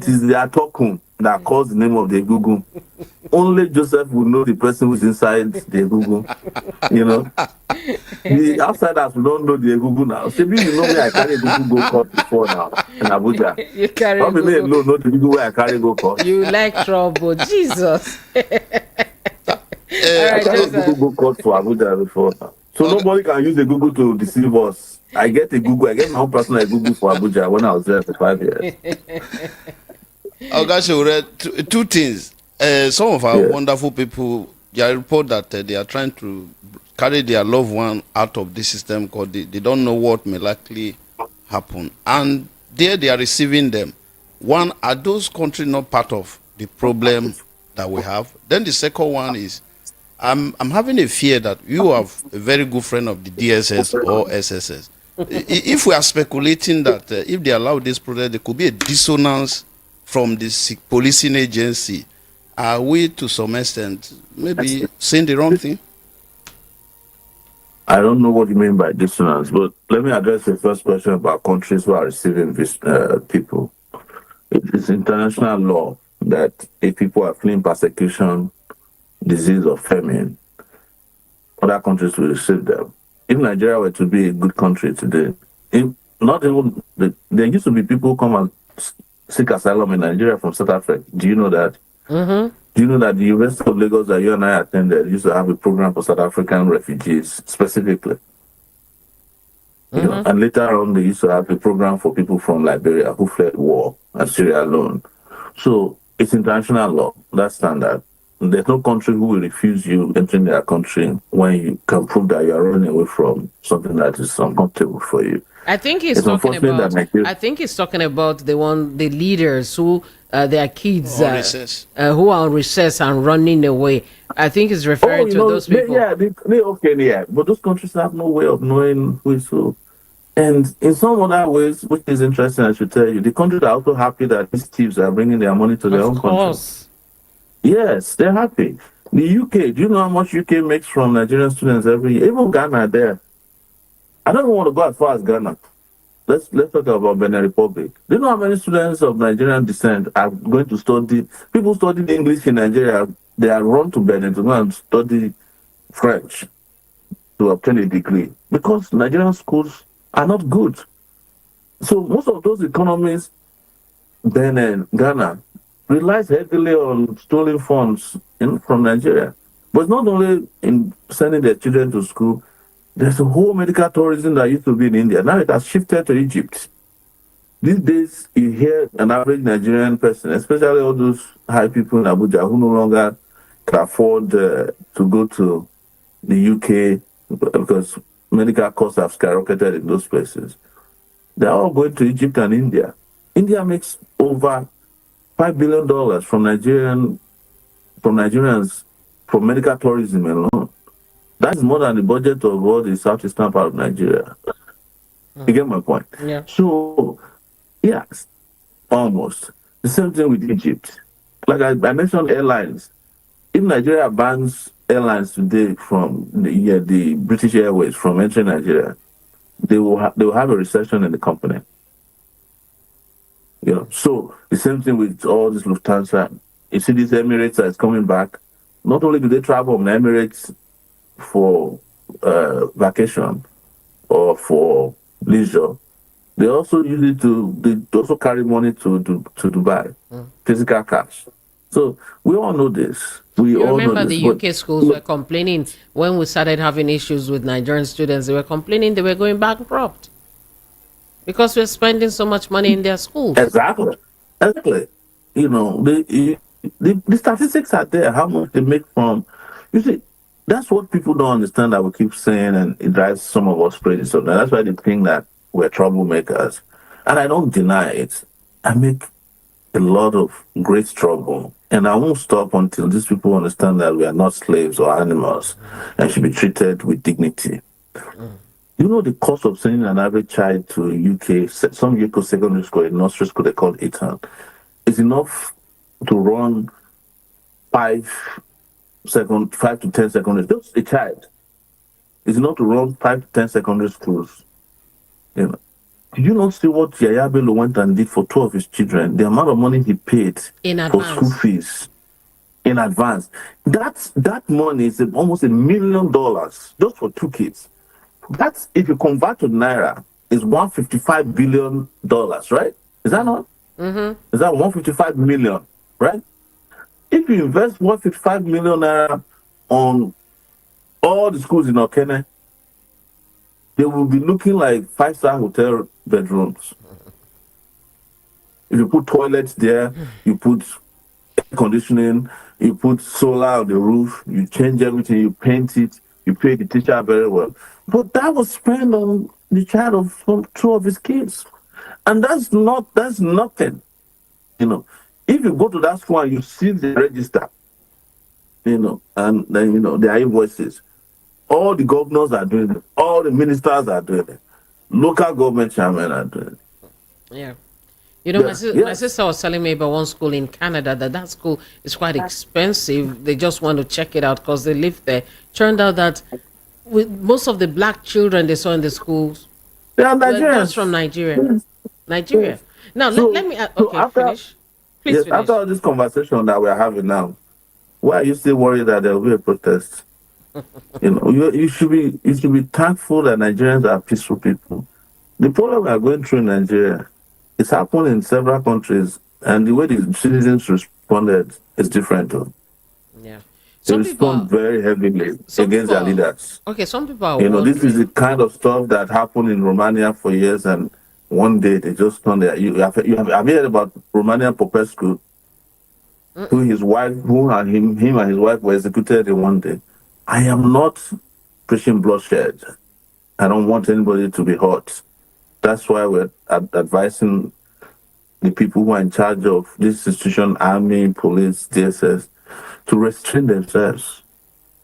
is the Atokun that calls the name of the Egungun. Only Joseph will know the person who's inside the Egungun. The outsiders will don't know the Egungun now. So you know me, I carry Egungun go court before now in Abuja. You carry Probably me alone know the Egungun where I carry go court. You like trouble, Jesus. I carry Egungun go court for Abuja before now. So nobody can use the Google to deceive us. I get my own personal Google for Abuja when I was there for 5 years. Two things. Some of our wonderful people, they report that they are trying to carry their loved one out of this system because they don't know what may likely happen. And there they are receiving them. One, are those countries not part of the problem that we have? Then the second one is, I'm having a fear that you have a very good friend of the DSS or SSS. If we are speculating that if they allow this project, there could be a dissonance from the policing agency, are we to some extent maybe saying the wrong thing? I don't know what you mean by dissonance, but let me address the first question about countries who are receiving these people. It is international law that if people are fleeing persecution, disease, or famine, other countries will receive them. If Nigeria were to be a good country today, there used to be people who come and seek asylum in Nigeria from South Africa. Do you know that? Mm-hmm. Do you know that the University of Lagos that you and I attended used to have a program for South African refugees specifically? Mm-hmm. And later on, they used to have a program for people from Liberia who fled war and Syria alone. So it's international law. That's standard. There's no country who will refuse you entering their country when you can prove that you are running away from something that is uncomfortable for you. I think he's talking about. I think he's talking about the leaders who their kids who are on recess and running away. I think he's referring to those people. But those countries have no way of knowing who is who. And in some other ways, which is interesting, I should tell you, the countries are also happy that these thieves are bringing their money to their own country. Yes, they're happy. The UK, do you know how much UK makes from Nigerian students every year? Even Ghana there. I don't even want to go as far as Ghana. Let's talk about Benin Republic. Do you know how many students of Nigerian descent are going to study? People studying English in Nigeria, they are run to Benin to go and study French to obtain a degree because Nigerian schools are not good. So most of those economies, Benin, Ghana, relies heavily on stolen funds from Nigeria. But it's not only in sending their children to school. There's a whole medical tourism that used to be in India. Now it has shifted to Egypt. These days, you hear an average Nigerian person, especially all those high people in Abuja who no longer can afford to go to the UK because medical costs have skyrocketed in those places. They're all going to Egypt and India. India makes over $5 billion from Nigerians from medical tourism alone. That's more than the budget of all the southeastern part of Nigeria. You get my point? Yeah. So, yes, almost. The same thing with Egypt. Like I mentioned airlines. If Nigeria bans airlines today from the British Airways from entering Nigeria, they will have a recession in the company. So the same thing with all this Lufthansa. You see, these Emirates is coming back. Not only do they travel from the Emirates for vacation or for leisure, they also use it they also carry money to Dubai, physical cash. So we all know this. We You all know remember this. the But UK schools were look, complaining when we started having issues with Nigerian students. They were complaining they were going bankrupt because we're spending so much money in their schools. exactly, exactly. The statistics are there. How much they make from? You see, that's what people don't understand. That we keep saying, and it drives some of us crazy. So that's why they think that we're troublemakers, and I don't deny it. I make a lot of great trouble. And I won't stop until these people understand that we are not slaves or animals and should be treated with dignity. You know the cost of sending an average child to UK, some UK secondary school, a nursery school they call Eton, is enough to run 5 to 10 secondary. Just a child is enough to run 5 to 10 secondary schools. You know. Did you not see what Yaya Bello went and did for two of his children? The amount of money he paid In for school advance. fees in advance. That money is almost $1 million just for two kids. That's, if you convert to naira, is $155 billion, right? Is that not? Is that 155 million, right? If you invest 155 million naira on all the schools in Okene, they will be looking like 5-star hotel bedrooms. If you put toilets there, you put conditioning, you put solar on the roof, you change everything, you paint it, you pay the teacher very well. But that was spent on the child of two of his kids. And that's nothing. If you go to that school and you see the register, and then their invoices, all the governors are doing it, all the ministers are doing it, local government chairmen are doing it. Yeah. You know, my Yes. sister was telling me about one school in Canada that school is quite expensive. They just want to check it out because they live there. Turned out that with most of the black children they saw in the schools They are were just from Nigerians. Nigeria. Yes. Nigeria. Yes. Now, let So, me, so okay, after finish. Please yes, after finish. all this conversation that we're having now, why are you still worried that there will be a protest? You should be thankful that Nigerians are peaceful people. The problem we are going through in Nigeria, it's happened in several countries, and the way the citizens responded is different. Though. Yeah. They Some people respond are, very heavily against their leaders. okay, some people are This is the wondering. kind of stuff that happened in Romania for years, and one day they just turn there. Have you heard about Romanian Popescu, him and his wife were executed in one day? I am not preaching bloodshed. I don't want anybody to be hurt. That's why we're advising the people who are in charge of this institution, army, police, DSS, to restrain themselves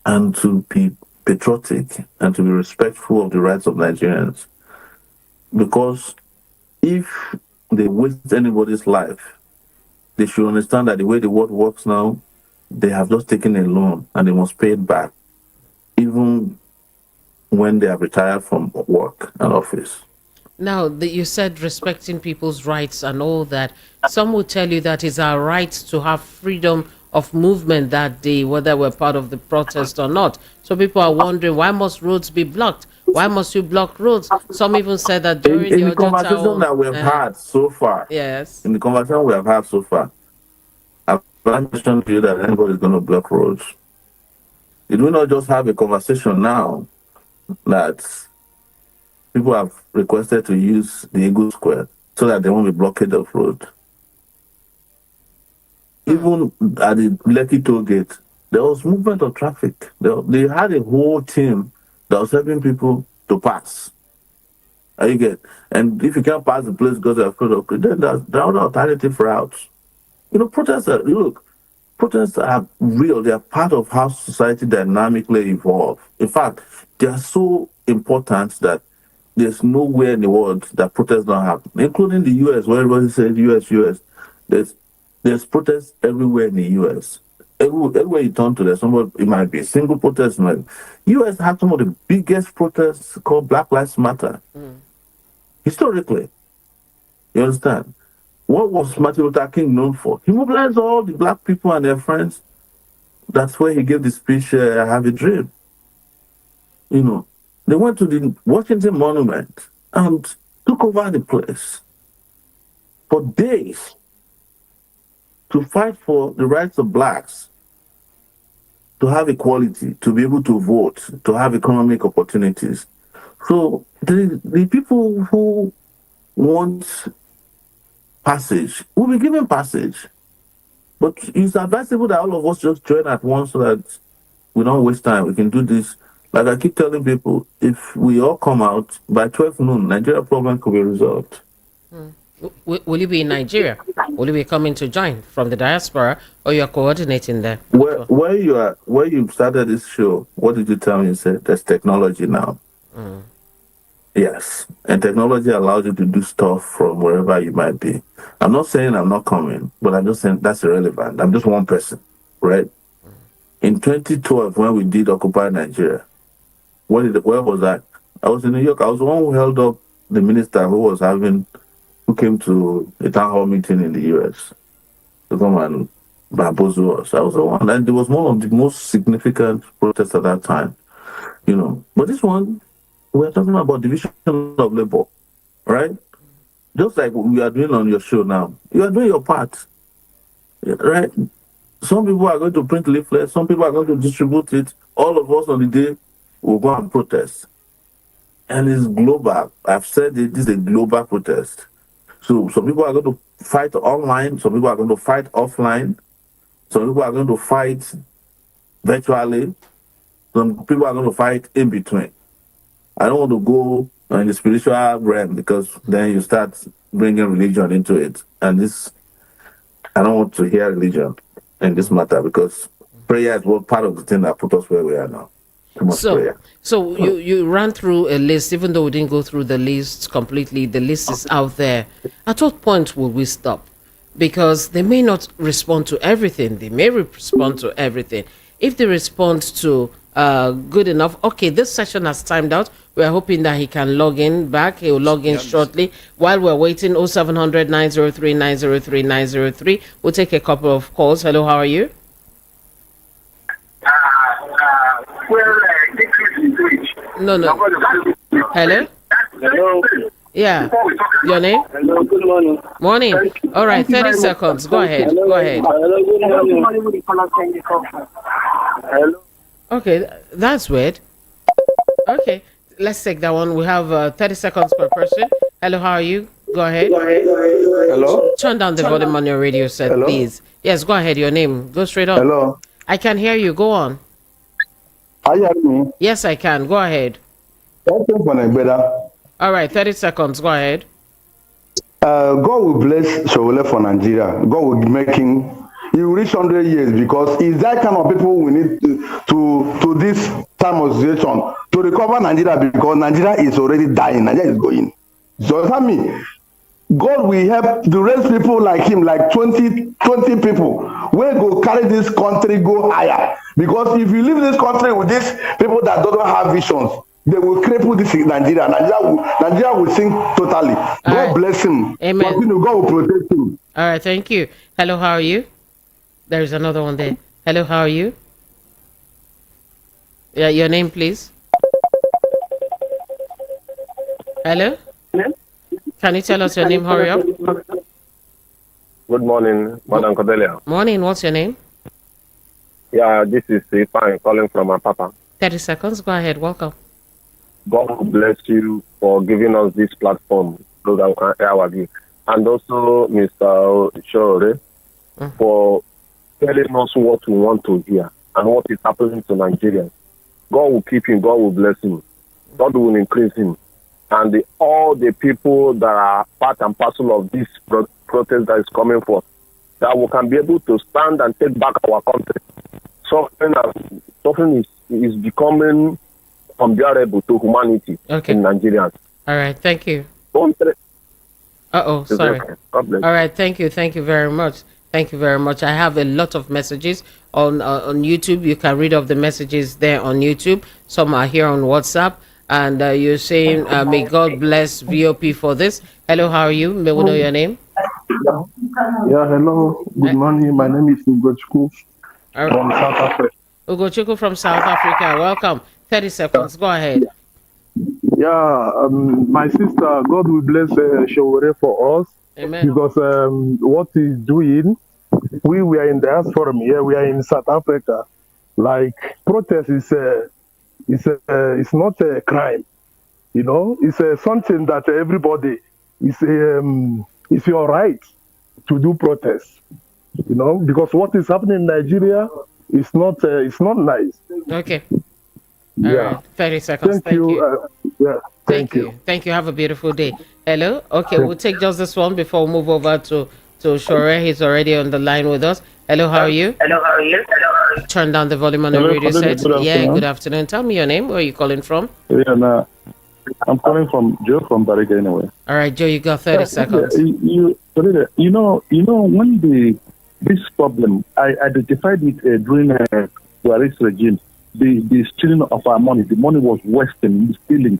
and to be patriotic and to be respectful of the rights of Nigerians. Because if they waste anybody's life, they should understand that the way the world works now, they have just taken a loan and they must pay it back, even when they have retired from work and office. Now, you said respecting people's rights and all that. Some will tell you that it's our right to have freedom of movement that day, whether we're part of the protest or not. So people are wondering, why must roads be blocked? Why must you block roads? Some even said that In, during the in the conversation Ojota, that we have had so far, yes. in the conversation we have had so far, I've not mentioned to you that anybody's going to block roads. Did we not just have a conversation now that people have requested to use the Eagle Square so that there won't be blockade of road? Even at the Lekki toll gate, there was movement of traffic. They had a whole team that was helping people to pass. You get, and if you can't pass the place because of code, then there are alternative routes. Protests are real. They are part of how society dynamically evolve. In fact, they are so important that there's nowhere in the world that protests don't happen, including the US, where everybody says US. There's protests everywhere in the US. Everywhere you turn to, there's somebody, it might be a single protest. US had some of the biggest protests called Black Lives Matter. Historically, you understand? What was Martin Luther King known for? He mobilized all the black people and their friends That's where he gave the speech, I Have a Dream. They went to the Washington Monument and took over the place for days to fight for the rights of blacks, to have equality, to be able to vote, to have economic opportunities. So the people who want passage will be given passage. But it's advisable that all of us just join at once so that we don't waste time. We can do this. Like I keep telling people, if we all come out by 12 noon, Nigeria problem could be resolved. Will you be in Nigeria? Will you be coming to join from the diaspora, or you're coordinating there? Where you started this show, what did you tell me? You said there's technology now. Yes, and technology allows you to do stuff from wherever you might be. I'm not saying I'm not coming, but I'm just saying that's irrelevant. I'm just one person, right? In 2012, when we did Occupy Nigeria, where was I? I was in New York. I was the one who held up the minister who came to a town hall meeting in the US to come and bamboozle us. I was the one, and it was one of the most significant protests at that time, But this one, we're talking about division of labor, right? Just like we are doing on your show now. You are doing your part, right? Some people are going to print leaflets, some people are going to distribute it. All of us on the day will go and protest. And it's global. I've said it, this is a global protest. So some people are going to fight online, some people are going to fight offline, some people are going to fight virtually, some people are going to fight in between. I don't want to go in the spiritual realm because then you start bringing religion into it. And I don't want to hear religion in this matter because prayer is part of the thing that put us where we are now. So you ran through a list, even though we didn't go through the list completely. The list is out there. At what point will we stop? Because they may not respond to everything. They may respond to everything. If they respond to good enough, okay, this session has timed out. We're hoping that he can log in back. He will log in shortly. While we're waiting, 0700 903 903 903. We'll take a couple of calls. Hello, how are you? No. Hello? Hello. Yeah. Your name? Hello, good morning. Morning. All right, 30 seconds. Go ahead. Hello. Go ahead. Hello, good morning. Hello. Okay, that's weird. Okay, let's take that one. We have 30 seconds per person. Hello, how are you? Go ahead. Hello. Turn down the volume on your radio set, Hello? please. Yes, go ahead. Your name. Go straight on. Hello. I can hear you. Go on. Are you hearing me? Yes, I can. Go ahead. Thank you for better. All right, 30 seconds. Go ahead. God will bless Sowore for Nigeria. God will make him. He will reach 100 years because he's that kind of people we need to this time of situation to recover Nigeria because Nigeria is already dying. Nigeria is going. So that means God will help to raise people like him, like 20 people, where go carry this country go higher. Because if you leave this country with these people that don't have visions, they will cripple this Nigeria. Nigeria will sink totally. God bless him. Amen. Continue. God will protect him. All right, thank you. Hello, how are you? There's another one there. Hello, how are you? Yeah, your name, please. Hello? Can you tell us your name? Hurry up. Good morning, Madam Cordelia. Morning, what's your name? Yeah, this is Ifan calling from my papa. 30 seconds, go ahead, welcome. God bless you for giving us this platform, program, and also Mr. Sowore for telling us what we want to hear and what is happening to Nigerians. God will keep him, God will bless him, God will increase him. And all the people that are part and parcel of this protest that is coming forth, that we can be able to stand and take back our country. Suffering is becoming unbearable to humanity in Nigerians. All right, thank you. Sorry. Okay. All right, thank you very much. Thank you very much. I have a lot of messages on YouTube. You can read off the messages there on YouTube. Some are here on WhatsApp. And you're saying, may God bless VOP for this. Hello, how are you? May we know your name? Yeah, hello. Good morning. My name is Ugochukwu. from South Africa. Ugochukwu from South Africa. Welcome. 30 seconds. Go ahead. Yeah, my sister, God will bless Sowore for us. Amen. Because what he's doing, we were in diaspora here, we are in South Africa. Like, protest it's not a crime, you know. It's something that everybody it's your right to do protest, you know, because what is happening in Nigeria is not it's not nice. Okay. Yeah. All right. 30 seconds. Thank you. Yeah. Thank you. Thank you. Have a beautiful day. Hello. Okay, we'll take just this one before we move over to Sowore. He's already on the line with us. Hello, how are you? Hello, how are you? Turn down the volume on the radio set. Yeah, good afternoon. Tell me your name. Where are you calling from? Yeah, no, I'm calling from Joe from Bariga anyway. All right, Joe, you got 30 seconds. You know, when this problem, I identified it during Buhari's regime, the stealing of our money. The money was wasting, stealing.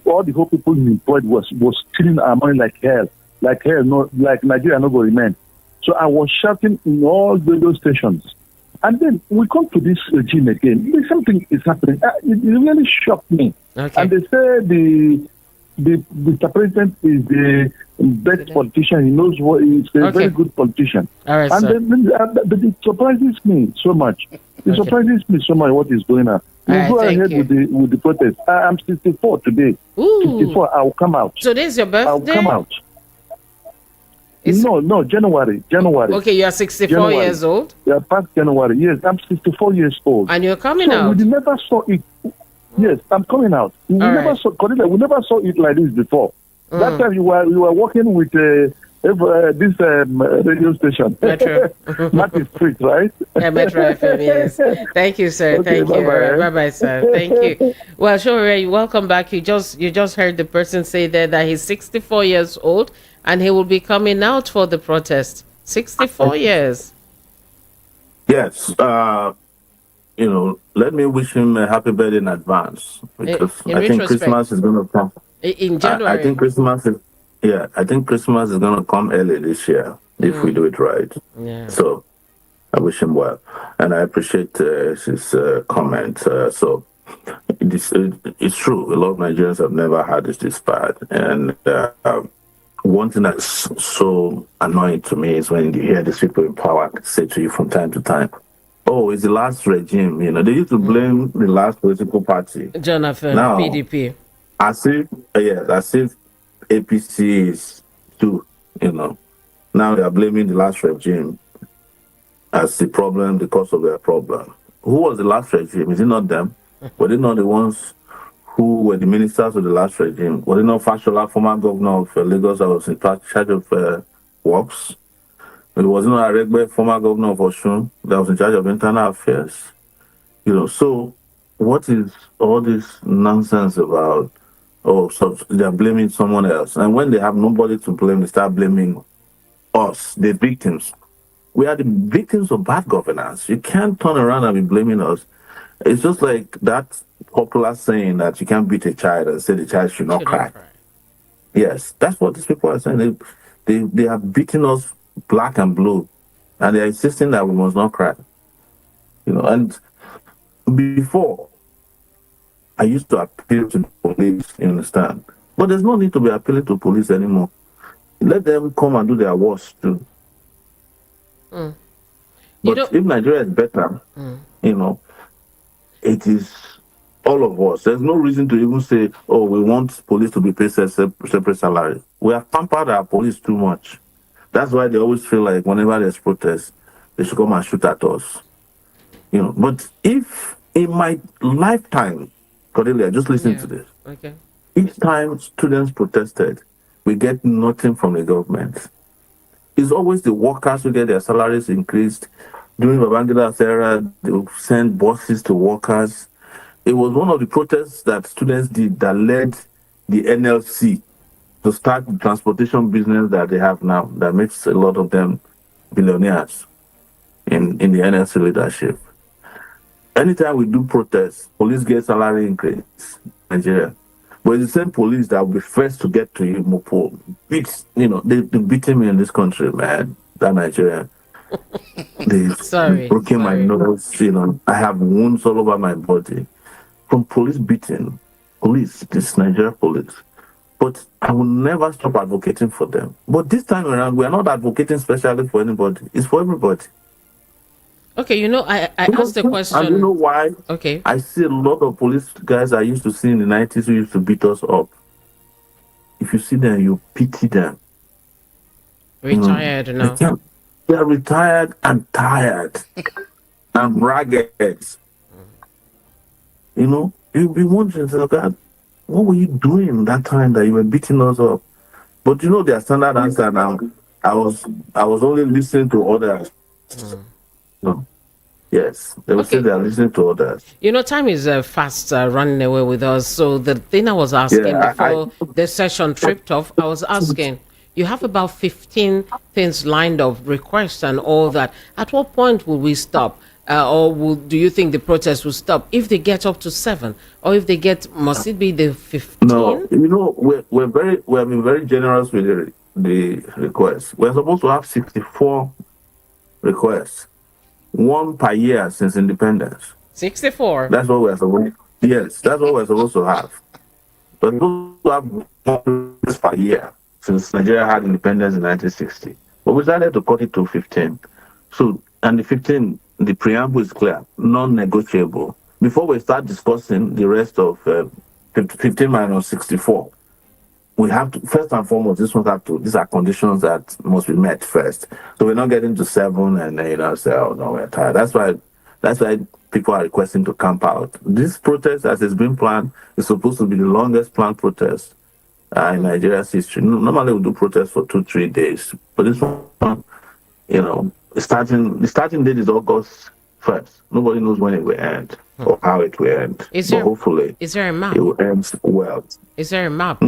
All the whole people employed was stealing our money like hell. No, like Nigeria no go remain. So I was shouting in all radio stations. And then we come to this regime again. Something is happening. It really shocked me. Okay. And they say the president is the best politician. He knows what he's a very good politician. All right, and sir. then it surprises me so much. It surprises me so much what is going on. We'll go ahead with the protest. I'm 64 today. Ooh. 64. I'll come out. So this is your birthday? I'll come out. No, January. Okay, you are 64 years old? Yeah, past January. Yes, I'm 64 years old. And you're coming out? We never saw it. Yes, I'm coming out. We never saw it like this before. That time you were working with this radio station. Metro. Market Street, right? Yeah, Metro FM, yes. Thank you, sir. Okay, Thank you. bye-bye. Bye-bye, sir. Thank you. Well, Sowore, welcome back. You just heard the person say there that he's 64 years old and he will be coming out for the protest. 64 years. Yes. You know, let me wish him a happy birthday in advance because I think Christmas is going to come. In January. I think Christmas is going to come early this year if we do it right. Yeah. So I wish him well. And I appreciate his comment. So it's true. A lot of Nigerians have never had this bad. And one thing that's so annoying to me is when you hear these people in power say to you from time to time, oh, it's the last regime. You know, they used to blame the last political party. Jonathan, now, PDP. As if APC is too, you know. Now they are blaming the last regime as the problem, the cause of their problem. Who was the last regime? Is it not them? Were they not the ones who were the ministers of the last regime? Was it not Fashola, former governor of Lagos, that was in charge of works? It was not Aregbe, former governor of Osun, that was in charge of internal affairs. You know, so what is all this nonsense about? Oh, so they're blaming someone else. And when they have nobody to blame, they start blaming us, the victims. We are the victims of bad governance. You can't turn around and be blaming us. It's just like that popular saying that you can't beat a child and say the child should not cry. Yes, that's what these people are saying. They are beating us black and blue, and they're insisting that we must not cry. You know, and before, I used to appeal to the police, you understand? But there's no need to be appealing to police anymore. Let them come and do their worst too. But if Nigeria is better, you know, it is all of us. There's no reason to even say, oh, we want police to be paid separate salary. We have pampered our police too much. That's why they always feel like whenever there's protest, they should come and shoot at us. You know, but if in my lifetime, Cordelia, just listen to this. Okay. Each time students protested, we get nothing from the government. It's always the workers who get their salaries increased. During Babangida's era, they would send buses to workers. It was one of the protests that students did that led the NLC to start the transportation business that they have now, that makes a lot of them billionaires in the NLC leadership. Anytime we do protests, police get salary increase in Nigeria. But it's the same police that will be first to get to you, Mopo. Beats, you know, they beat me in this country, man, that Nigeria. They've broken my nose, I have wounds all over my body from police beating. This Nigeria police. But I will never stop advocating for them. But this time around, we are not advocating specially for anybody. It's for everybody. Okay, I asked the question. And you know why? Okay. I see a lot of police guys I used to see in the 90s who used to beat us up. If you see them, you pity them. Retired now. They're retired and tired and ragged. You'll be wondering, God, what were you doing that time that you were beating us up? But their standard answer now, I was only listening to others. No. Yes, they will say they are listening to others. Time is fast running away with us. So the thing I was asking before the session tripped off, I was asking, you have about 15 things lined up, requests and all that. At what point will we stop? Do you think the protest will stop if they get up to 7, or if they must it be the 15? No, we have been very generous with the requests. We're supposed to have 64 requests, 1 per year since independence. 64. That's what we're supposed. Yes, that's what we're supposed to have. But we're supposed to have 1 per year since Nigeria had independence in 1960. But we decided to cut it to 15. So, and the 15. The preamble is clear, non-negotiable. Before we start discussing the rest of 15 minus 64, we have to, first and foremost, these are conditions that must be met first. So we're not getting to 7 and then, say, oh no, we're tired. That's why people are requesting to camp out. This protest, as it's been planned, is supposed to be the longest planned protest in Nigeria's history. Normally we do protests for 2-3 days, but this one, the starting date is August 1st. Nobody knows when it will end or how it will end. Hopefully, is there a map? It will end well. Is there a map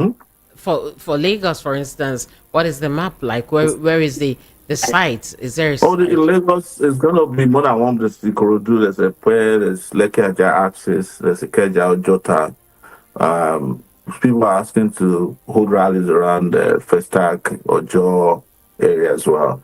for Lagos, for instance? What is the map like? Where is the site? Is there? Lagos is going to be more than one. There's the Ikorodu, there's a Pe, there's Lekki Ajah axis, there's a Ikeja Ojota. People are asking to hold rallies around the Festac or Ojo area as well.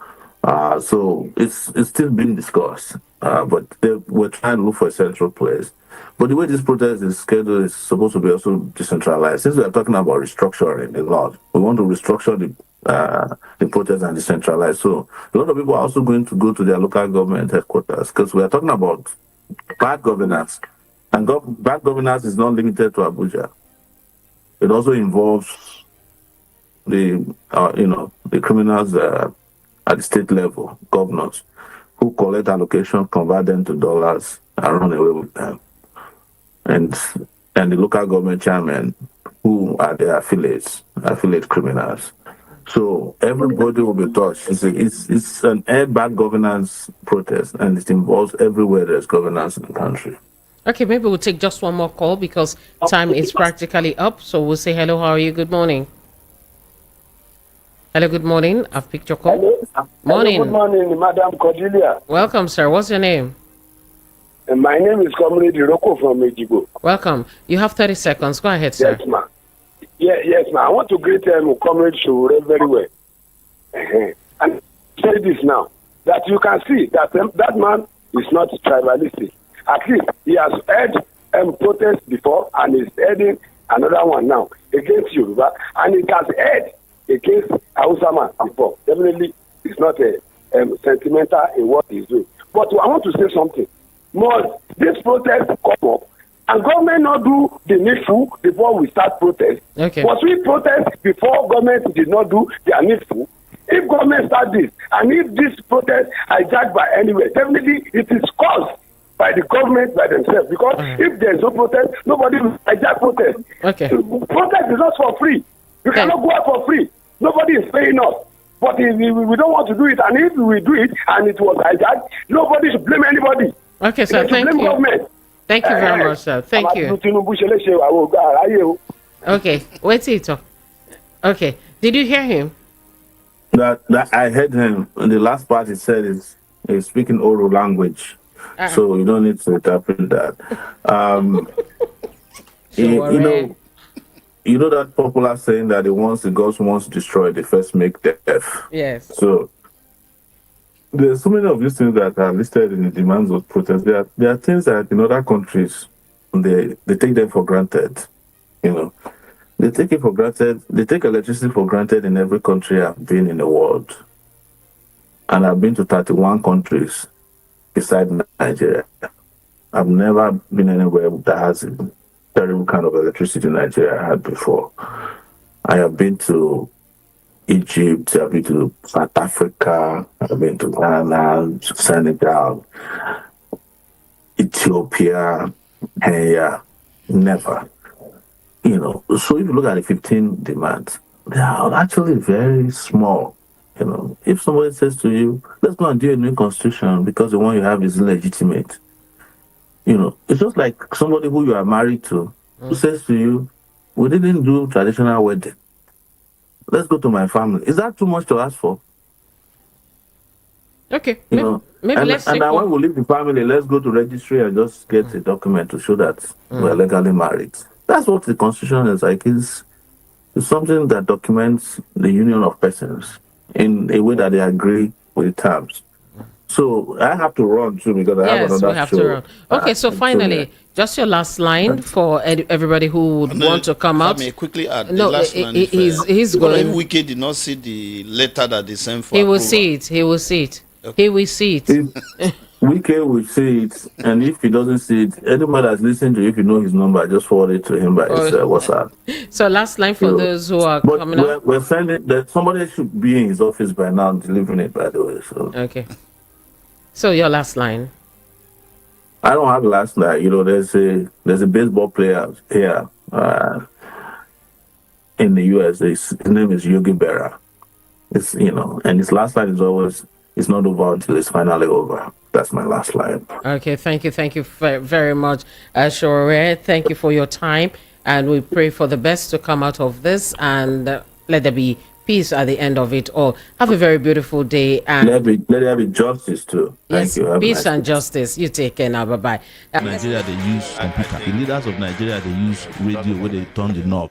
So it's still being discussed, but we're trying to look for a central place. But the way this protest is scheduled is supposed to be also decentralized. Since we are talking about restructuring a lot, we want to restructure the protest and decentralize. So a lot of people are also going to go to their local government headquarters because we are talking about bad governance, and bad governance is not limited to Abuja. It also involves the criminals. At the state level, governors who collect allocation, convert them to dollars, and run away with them, and the local government chairmen who are their affiliate criminals. So everybody will be touched. It's an bad governance protest, and it involves everywhere there's governance in the country. Okay, maybe we'll take just one more call because time is practically up. So we'll say hello. How are you? Good morning. Hello, good morning. I've picked your call. Hello. Morning. Hello, good morning, Madam Cordelia. Welcome, sir. What's your name? My name is Comrade Iroko from Ejigo. Welcome. You have 30 seconds. Go ahead, sir. Yes, ma'am. Yes, ma'am. I want to greet Comrade Sowore very well. And say this now, that you can see that that man is not tribalistic. At least he has heard protest before and is heading another one now against Yoruba, and it has heard against Hausa before. Definitely, it's not sentimental in what he's doing. But I want to say something. Must this protest come up and government not do the needful before we start protest? Okay. Must we protest before government did not do their needful? If government start this, and if this protest hijacked by anywhere, definitely it is caused by the government by themselves. Because if there is no protest, nobody will hijack protest. Okay. Protest is not for free. You cannot go out for free. Nobody is paying us. But if we don't want to do it, and if we do it and it was hijacked, nobody should blame anybody. Okay, sir. Thank you. Government. Thank you very much, sir. Thank you. Okay, wait till you talk. Okay, did you hear him? That I heard him. The last part he said is he's speaking oral language, so you don't need to interpret that. You know that popular saying that the gods wants to destroy, they first make death. Yes. So there's so many of these things that are listed in the demands of protest. There are things that in other countries they take them for granted. You know, they take it for granted. They take electricity for granted in every country I've been in the world, and I've been to 31 countries beside Nigeria. I've never been anywhere that has a terrible kind of electricity Nigeria had before. I have been to Egypt, I've been to South Africa, I've been to Ghana, Senegal, Ethiopia, Kenya, never. You know, so if you look at the 15 demands, they are actually very small. You know, if somebody says to you, let's go and do a new constitution because the one you have is illegitimate, you know, it's just like somebody who you are married to who says to you, we didn't do traditional wedding. Let's go to my family. Is that too much to ask for? Okay. You maybe know, let's and then when we leave the family, let's go to registry and just get a document to show that we're legally married. That's what the constitution is like. It's something that documents the union of persons in a way that they agree with the terms. So I have to run too because I have another we have show. to run. Okay, so finally, just your last line for everybody who would want to come out. Let me quickly add. No, the last line he's what going. if Wiki did not see the letter that they sent for He will approval? see it. He will see it. Okay. He will see it. Wike will see it, and if he doesn't see it, anybody that's listening to it, if you know his number, just forward it to him by his WhatsApp. So last line for those who are coming out. We're sending that somebody should be in his office by now delivering it, by the way. So Okay. So your last line. I don't have last line. You know, there's a baseball player here in the US. His name is Yogi Berra. It's, you know, and his last line is always, it's not over until it's finally over. That's my last line. Okay, thank you very much, Sowore. Thank you for your time, and we pray for the best to come out of this, and let there be peace at the end of it all. Have a very beautiful day, and let there be justice too. Yes, Thank you. peace and justice. You take care now. Bye bye. Nigeria, they use computer. The leaders of Nigeria, they use radio where they turn the knob.